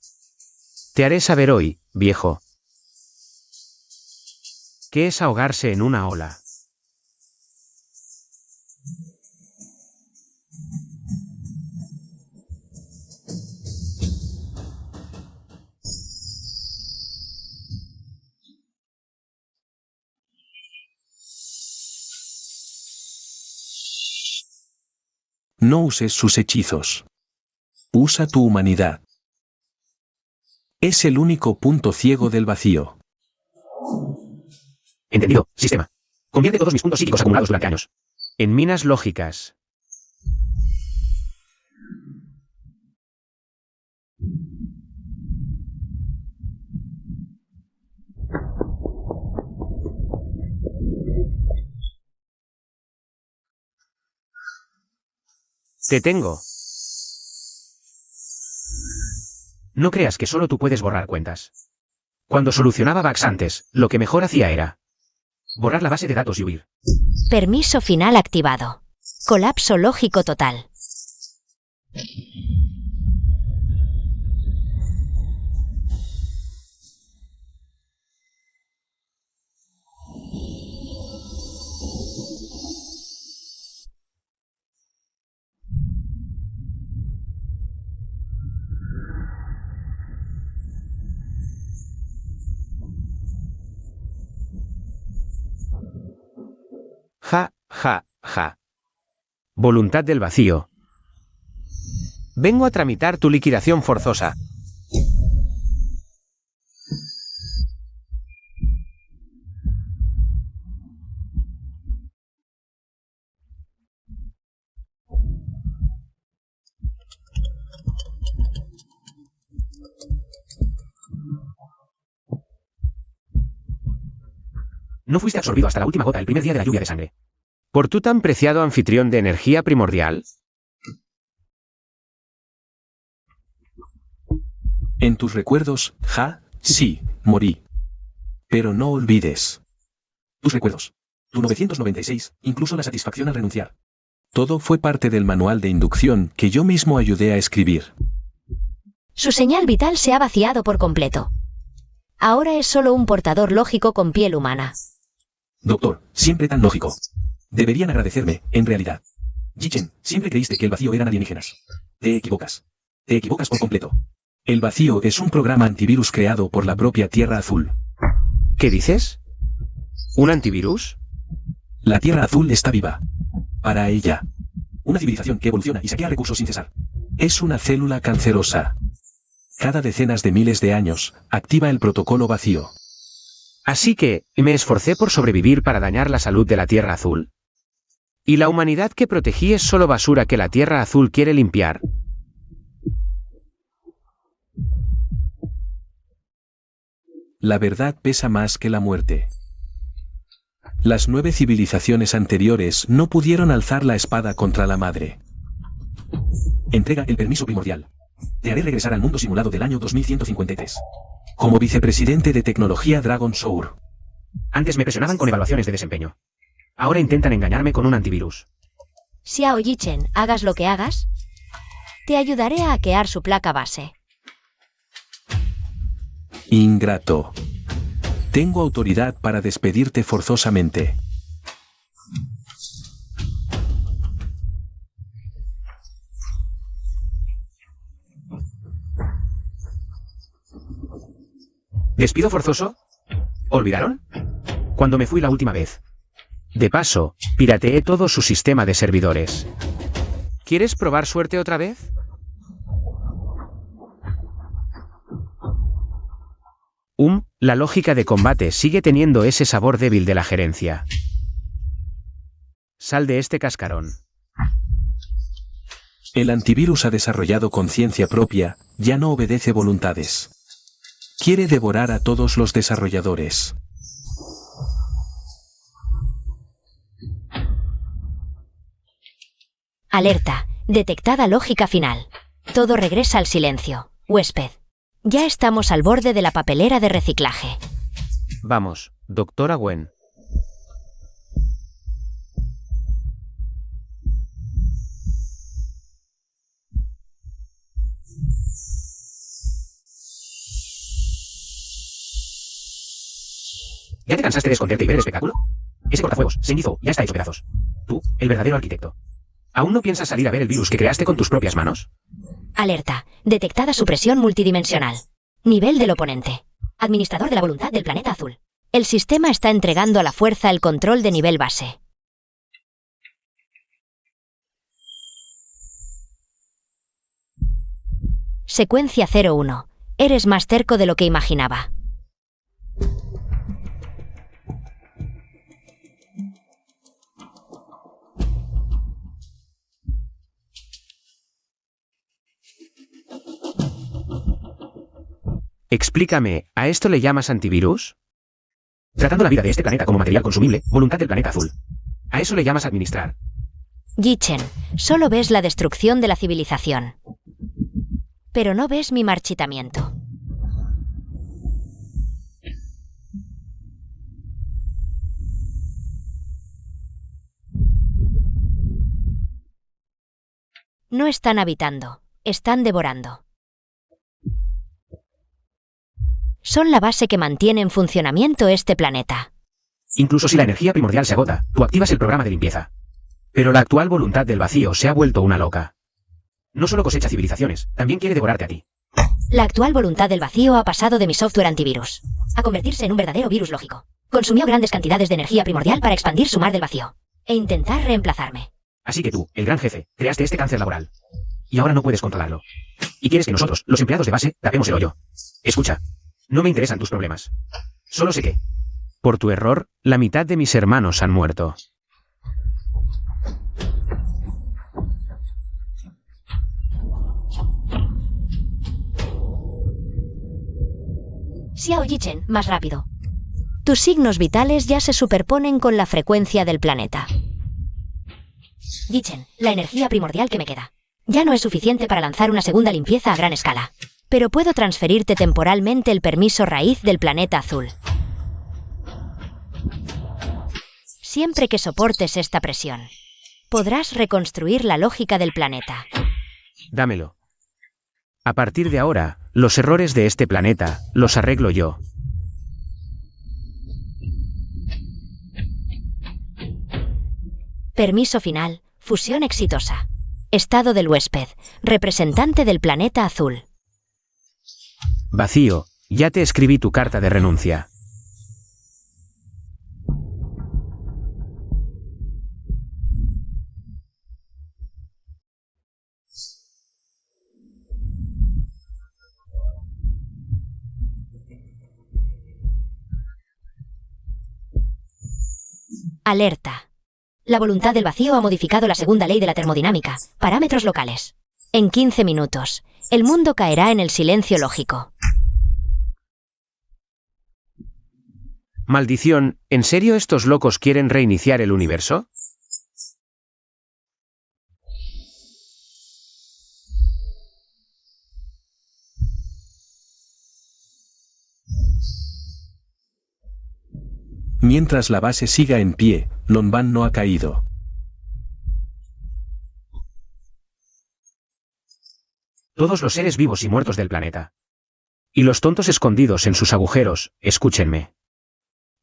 Te haré saber hoy, viejo. ¿Qué es ahogarse en una ola? No uses sus hechizos. Usa tu humanidad. Es el único punto ciego del vacío. Entendido, sistema. Convierte todos mis puntos psíquicos acumulados durante años. En minas lógicas. Te tengo. No creas que solo tú puedes borrar cuentas. Cuando solucionaba bugs antes, lo que mejor hacía era borrar la base de datos y huir. Permiso final activado. Colapso lógico total. Ja, ja, ja. Voluntad del vacío. Vengo a tramitar tu liquidación forzosa. No fuiste absorbido hasta la última gota el primer día de la lluvia de sangre. ¿Por tu tan preciado anfitrión de energía primordial? En tus recuerdos, sí, morí. Pero no olvides. Tus recuerdos. Tu 996, incluso la satisfacción al renunciar. Todo fue parte del manual de inducción que yo mismo ayudé a escribir. Su señal vital se ha vaciado por completo. Ahora es solo un portador lógico con piel humana. Doctor, siempre tan lógico. Deberían agradecerme, en realidad. Jichen, siempre creíste que el vacío eran alienígenas. Te equivocas. Te equivocas por completo. El vacío es un programa antivirus creado por la propia Tierra Azul. ¿Qué dices? ¿Un antivirus? La Tierra Azul está viva. Para ella. Una civilización que evoluciona y saquea recursos sin cesar. Es una célula cancerosa. Cada decenas de miles de años, activa el protocolo vacío. Así que, me esforcé por sobrevivir para dañar la salud de la Tierra Azul. ¿Y la humanidad que protegí es solo basura que la Tierra Azul quiere limpiar? La verdad pesa más que la muerte. Las 9 civilizaciones anteriores no pudieron alzar la espada contra la madre. Entrega el permiso primordial. Te haré regresar al mundo simulado del año 2153. Como vicepresidente de tecnología Dragon Sour. Antes me presionaban con evaluaciones de desempeño. Ahora intentan engañarme con un antivirus. Xiao Yichen, hagas lo que hagas, te ayudaré a hackear su placa base. Ingrato. Tengo autoridad para despedirte forzosamente. ¿Despido forzoso? ¿Olvidaron? Cuando me fui la última vez. De paso, pirateé todo su sistema de servidores. ¿Quieres probar suerte otra vez? La lógica de combate sigue teniendo ese sabor débil de la gerencia. Sal de este cascarón. El antivirus ha desarrollado conciencia propia, ya no obedece voluntades. Quiere devorar a todos los desarrolladores. Alerta. Detectada lógica final. Todo regresa al silencio. Huésped. Ya estamos al borde de la papelera de reciclaje. Vamos, doctora Gwen. ¿Ya te cansaste de esconderte y ver el espectáculo? Ese cortafuegos, Sengizo, ya está hecho pedazos. Tú, el verdadero arquitecto. ¿Aún no piensas salir a ver el virus que creaste con tus propias manos? Alerta. Detectada supresión multidimensional. Nivel del oponente. Administrador de la voluntad del planeta azul. El sistema está entregando a la fuerza el control de nivel base. Secuencia 01. Eres más terco de lo que imaginaba. Explícame, ¿a esto le llamas antivirus? Tratando la vida de este planeta como material consumible, voluntad del planeta azul. ¿A eso le llamas administrar? Yi-Chen, solo ves la destrucción de la civilización. Pero no ves mi marchitamiento. No están habitando, están devorando. Son la base que mantiene en funcionamiento este planeta. Incluso si la energía primordial se agota, tú activas el programa de limpieza. Pero la actual voluntad del vacío se ha vuelto una loca. No solo cosecha civilizaciones, también quiere devorarte a ti. La actual voluntad del vacío ha pasado de mi software antivirus a convertirse en un verdadero virus lógico. Consumió grandes cantidades de energía primordial para expandir su mar del vacío e intentar reemplazarme. Así que tú, el gran jefe, creaste este cáncer laboral. Y ahora no puedes controlarlo. Y quieres que nosotros, los empleados de base, tapemos el hoyo. Escucha, no me interesan tus problemas. Solo sé que, por tu error, la mitad de mis hermanos han muerto. Xiao Yi-Chen, más rápido. Tus signos vitales ya se superponen con la frecuencia del planeta. Yi-Chen, la energía primordial que me queda. Ya no es suficiente para lanzar una segunda limpieza a gran escala. Pero puedo transferirte temporalmente el permiso raíz del planeta azul. Siempre que soportes esta presión, podrás reconstruir la lógica del planeta. Dámelo. A partir de ahora, los errores de este planeta, los arreglo yo. Permiso final, fusión exitosa. Estado del huésped, representante del planeta azul. Vacío, ya te escribí tu carta de renuncia. Alerta. La voluntad del vacío ha modificado la segunda ley de la termodinámica, parámetros locales. En 15 minutos, el mundo caerá en el silencio lógico. Maldición, ¿en serio estos locos quieren reiniciar el universo? Mientras la base siga en pie, Lonban no ha caído. Todos los seres vivos y muertos del planeta. Y los tontos escondidos en sus agujeros, escúchenme.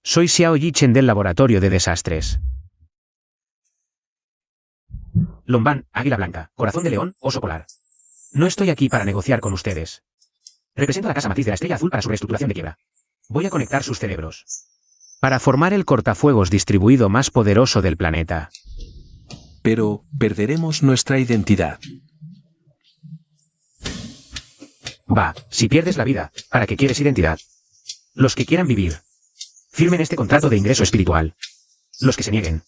Soy Xiao Yi-Chen del Laboratorio de Desastres. Lonban, Águila Blanca, Corazón de León, Oso Polar. No estoy aquí para negociar con ustedes. Represento a la casa matriz de la Estrella Azul para su reestructuración de quiebra. Voy a conectar sus cerebros para formar el cortafuegos distribuido más poderoso del planeta. Pero, perderemos nuestra identidad. Va, si pierdes la vida, ¿para qué quieres identidad? Los que quieran vivir, firmen este contrato de ingreso espiritual. Los que se nieguen,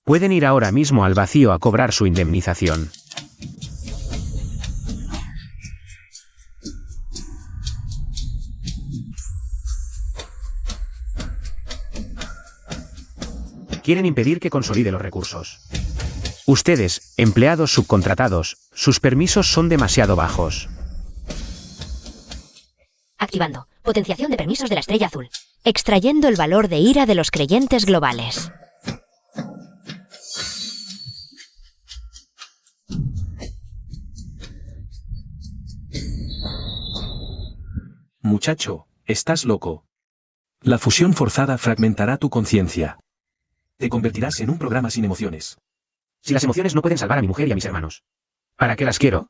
pueden ir ahora mismo al vacío a cobrar su indemnización. Quieren impedir que consolide los recursos. Ustedes, empleados subcontratados, sus permisos son demasiado bajos. Activando. Potenciación de permisos de la Estrella Azul. Extrayendo el valor de ira de los creyentes globales. Muchacho, estás loco. La fusión forzada fragmentará tu conciencia. Te convertirás en un programa sin emociones. Si las emociones no pueden salvar a mi mujer y a mis hermanos, ¿para qué las quiero?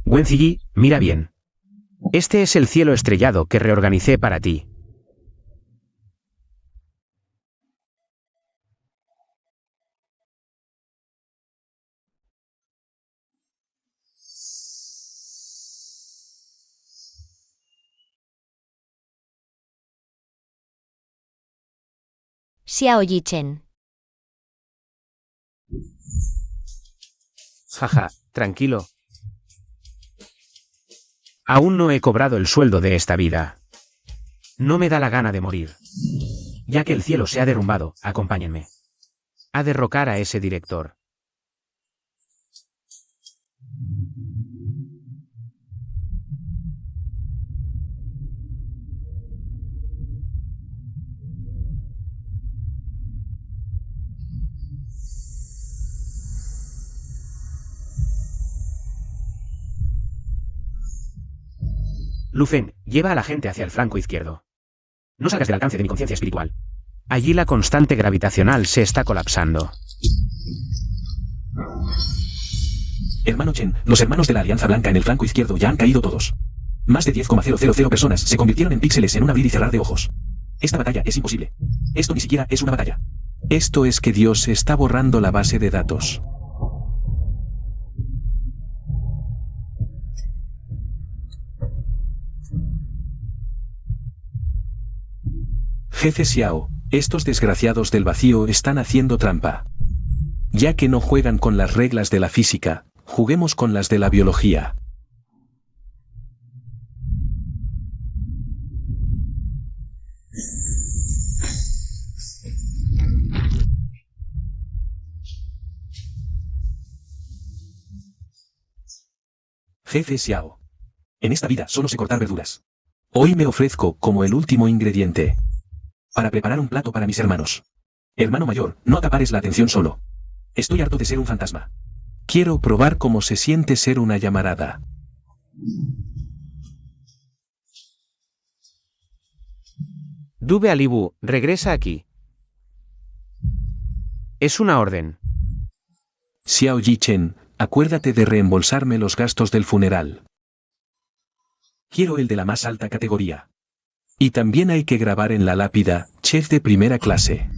Wenziyi, mira bien. Este es el cielo estrellado que reorganicé para ti. Xiao Yichen. Jaja, tranquilo. Aún no he cobrado el sueldo de esta vida. No me da la gana de morir. Ya que el cielo se ha derrumbado, acompáñenme. A derrocar a ese director. Lufen, lleva a la gente hacia el flanco izquierdo. No salgas del alcance de mi conciencia espiritual. Allí la constante gravitacional se está colapsando. Hermano Chen, los hermanos de la Alianza Blanca en el flanco izquierdo ya han caído todos. Más de 10,000 personas se convirtieron en píxeles en un abrir y cerrar de ojos. Esta batalla es imposible. Esto ni siquiera es una batalla. Esto es que Dios está borrando la base de datos. Jefe Xiao, estos desgraciados del vacío están haciendo trampa. Ya que no juegan con las reglas de la física, juguemos con las de la biología. Jefe Xiao. En esta vida solo sé cortar verduras. Hoy me ofrezco como el último ingrediente. Para preparar un plato para mis hermanos. Hermano mayor, no acapares la atención solo. Estoy harto de ser un fantasma. Quiero probar cómo se siente ser una llamarada. Dube Alibu, regresa aquí. Es una orden. Xiao Yichen, acuérdate de reembolsarme los gastos del funeral. Quiero el de la más alta categoría. Y también hay que grabar en la lápida, chef de primera clase.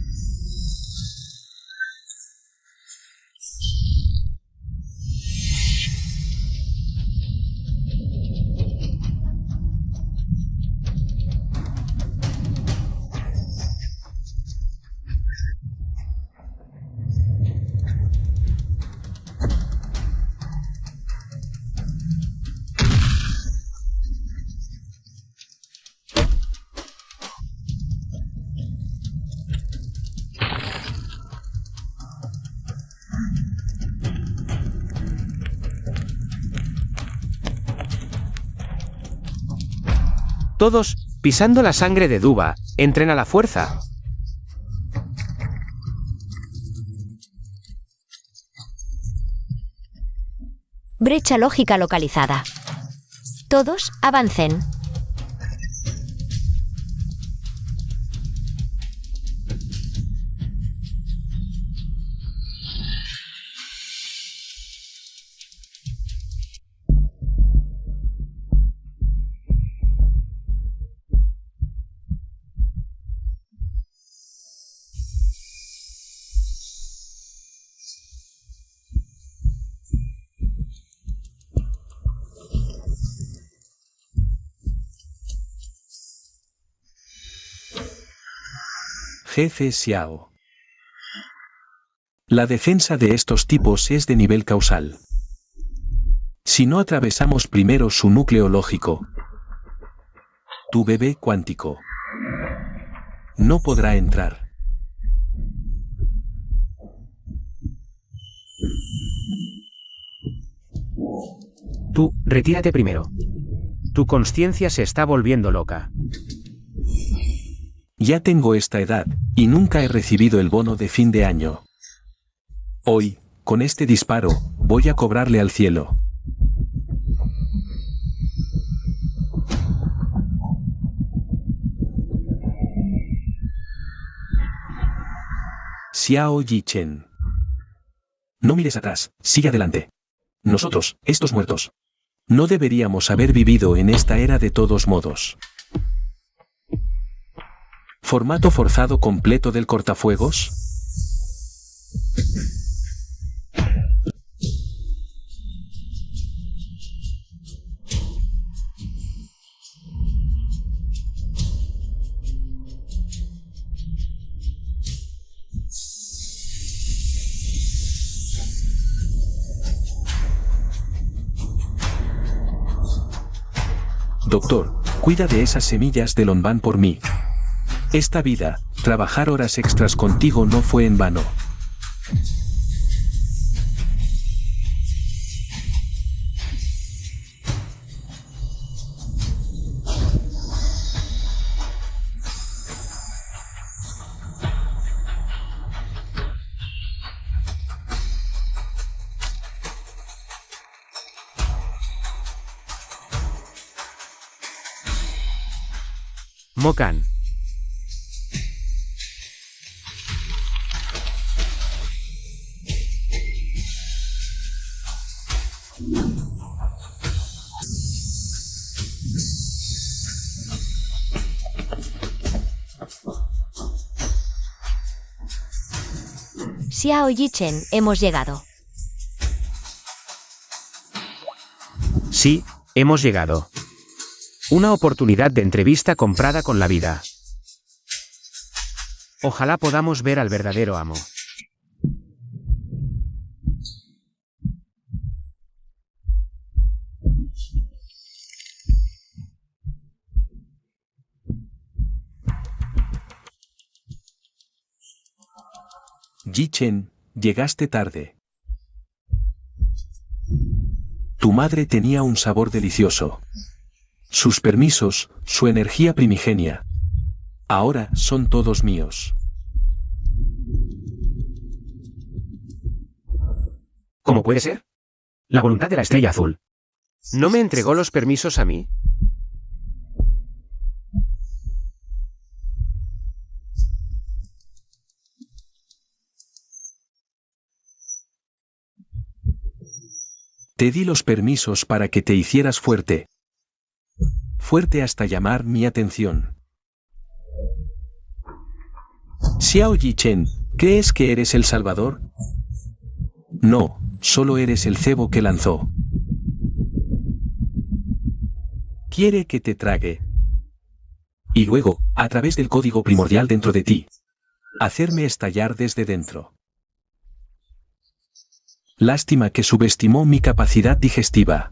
Todos, pisando la sangre de Duba, entrena la fuerza. Brecha lógica localizada. Todos avancen. Jefe Xiao. La defensa de estos tipos es de nivel causal. Si no atravesamos primero su núcleo lógico, tu bebé cuántico no podrá entrar. Tú, retírate primero. Tu conciencia se está volviendo loca. Ya tengo esta edad, y nunca he recibido el bono de fin de año. Hoy, con este disparo, voy a cobrarle al cielo. Xiao Yichen. No mires atrás, sigue adelante. Nosotros, estos muertos. No deberíamos haber vivido en esta era de todos modos. ¿Formato forzado completo del cortafuegos? Doctor, cuida de esas semillas de Lonban por mí. Esta vida, trabajar horas extras contigo no fue en vano. Mokan. Xiao Yichen, hemos llegado. Sí, hemos llegado. Una oportunidad de entrevista comprada con la vida. Ojalá podamos ver al verdadero amo. Yichen, llegaste tarde. Tu madre tenía un sabor delicioso. Sus permisos, su energía primigenia. Ahora son todos míos. ¿Cómo puede ser? La voluntad de la estrella azul. ¿No me entregó los permisos a mí? Te di los permisos para que te hicieras fuerte. Fuerte hasta llamar mi atención. Xiao Yichen, ¿crees que eres el Salvador? No, solo eres el cebo que lanzó. Quiere que te trague. Y luego, a través del código primordial dentro de ti, hacerme estallar desde dentro. Lástima que subestimó mi capacidad digestiva.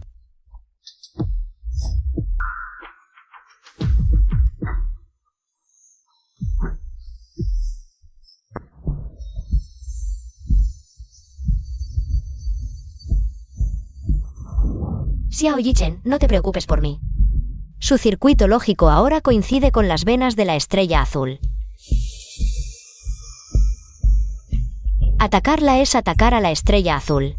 Xiao Yichen, no te preocupes por mí. Su circuito lógico ahora coincide con las venas de la estrella azul. Atacarla es atacar a la estrella azul.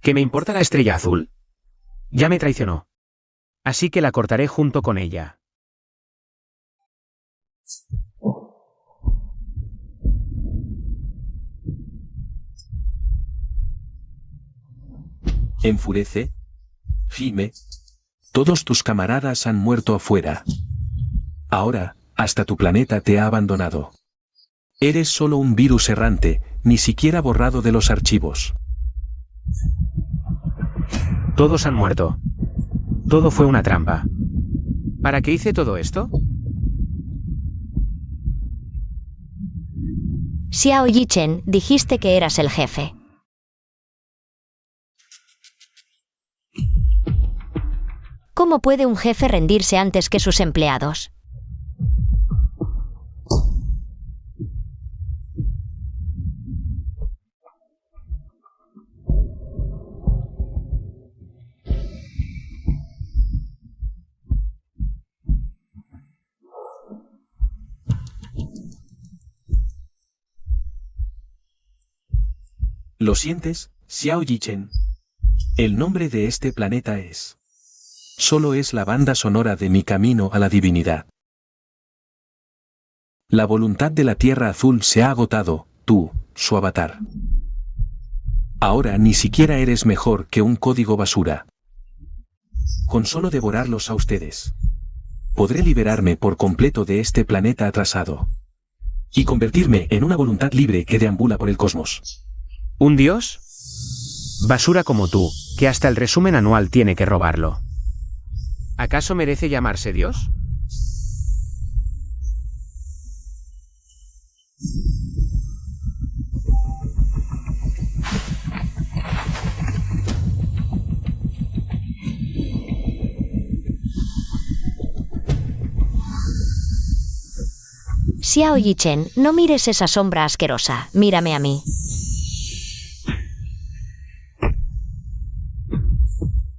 ¿Qué me importa la estrella azul? Ya me traicionó. Así que la cortaré junto con ella. Enfurece. Gime. Todos tus camaradas han muerto afuera. Ahora, hasta tu planeta te ha abandonado. Eres solo un virus errante, ni siquiera borrado de los archivos. Todos han muerto. Todo fue una trampa. ¿Para qué hice todo esto? Xiao Yichen, dijiste que eras el jefe. ¿Cómo puede un jefe rendirse antes que sus empleados? ¿Lo sientes, Xiao Yichen. El nombre de este planeta es. Solo es la banda sonora de mi camino a la divinidad. La voluntad de la Tierra Azul se ha agotado, tú, su avatar. Ahora ni siquiera eres mejor que un código basura. Con solo devorarlos a ustedes, podré liberarme por completo de este planeta atrasado. Y convertirme en una voluntad libre que deambula por el cosmos. ¿Un dios? Basura como tú, que hasta el resumen anual tiene que robarlo. ¿Acaso merece llamarse dios? Xiao Yichen, no mires esa sombra asquerosa, mírame a mí.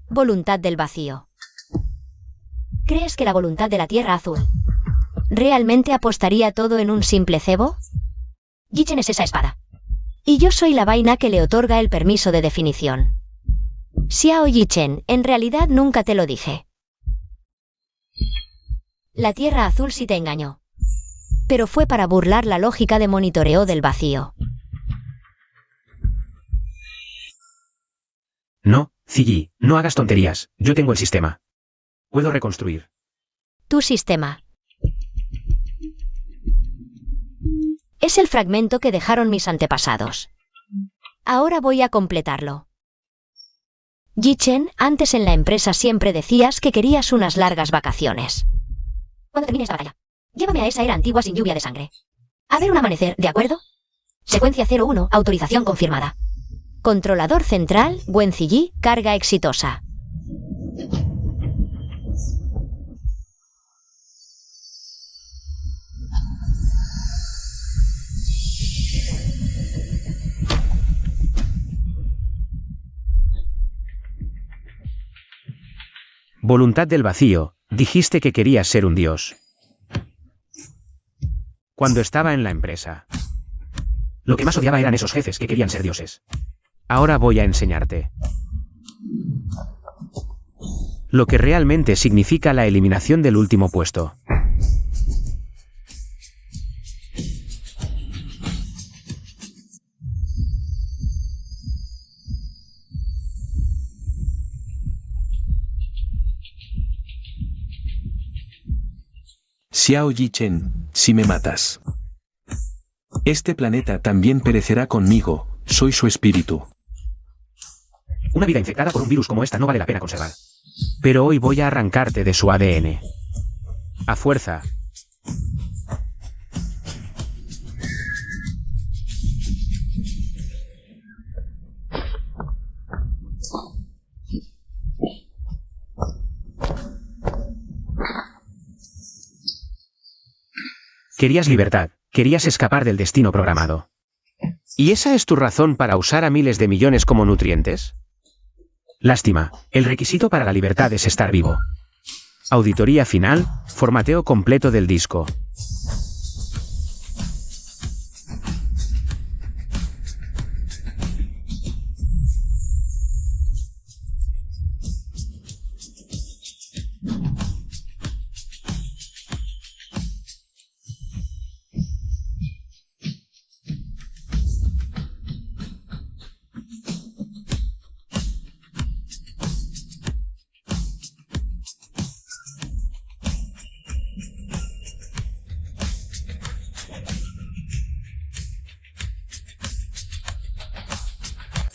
Voluntad del vacío. ¿Crees que la voluntad de la Tierra Azul realmente apostaría todo en un simple cebo? Yichen es esa espada. Y yo soy la vaina que le otorga el permiso de definición. Xiao Yichen, en realidad nunca te lo dije. La Tierra Azul sí te engañó. Pero fue para burlar la lógica de monitoreo del vacío. No, Ziyi, no hagas tonterías, yo tengo el sistema. Puedo reconstruir. Tu sistema. Es el fragmento que dejaron mis antepasados. Ahora voy a completarlo. Yichen, antes en la empresa siempre decías que querías unas largas vacaciones. Cuando termine esta batalla, llévame a esa era antigua sin lluvia de sangre. A ver un amanecer, ¿de acuerdo? Secuencia 01, autorización confirmada. Controlador central, Wen Ziyi, carga exitosa. Voluntad del vacío, dijiste que querías ser un dios. Cuando estaba en la empresa. Lo que más odiaba eran esos jefes que querían ser dioses. Ahora voy a enseñarte. Lo que realmente significa la eliminación del último puesto. Xiao Yichen, si me matas. Este planeta también perecerá conmigo, soy su espíritu. Una vida infectada por un virus como esta no vale la pena conservar. Pero hoy voy a arrancarte de su ADN. A fuerza. Querías libertad, querías escapar del destino programado. ¿Y esa es tu razón para usar a miles de millones como nutrientes? Lástima, el requisito para la libertad es estar vivo. Auditoría final, formateo completo del disco.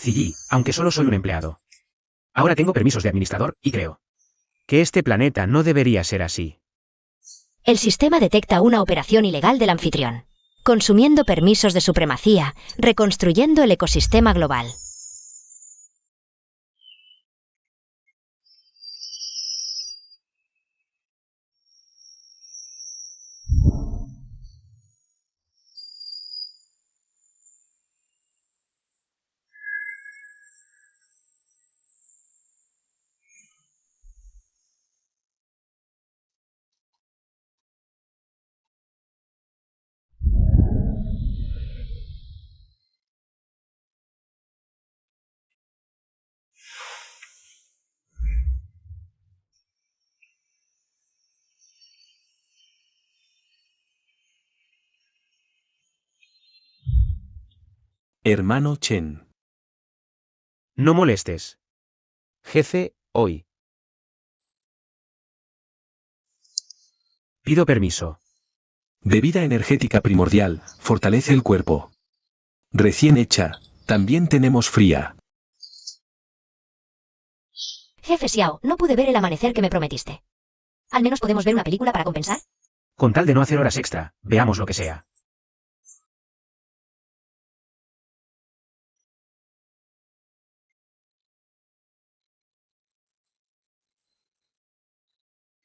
Ziyi, aunque solo soy un empleado. Ahora tengo permisos de administrador, y creo que este planeta no debería ser así. El sistema detecta una operación ilegal del anfitrión, consumiendo permisos de supremacía, reconstruyendo el ecosistema global. Hermano Chen. No molestes. Jefe, hoy. Pido permiso. Bebida energética primordial, fortalece el cuerpo. Recién hecha, también tenemos fría. Jefe Xiao, no pude ver el amanecer que me prometiste. ¿Al menos podemos ver una película para compensar? Con tal de no hacer horas extra, veamos lo que sea.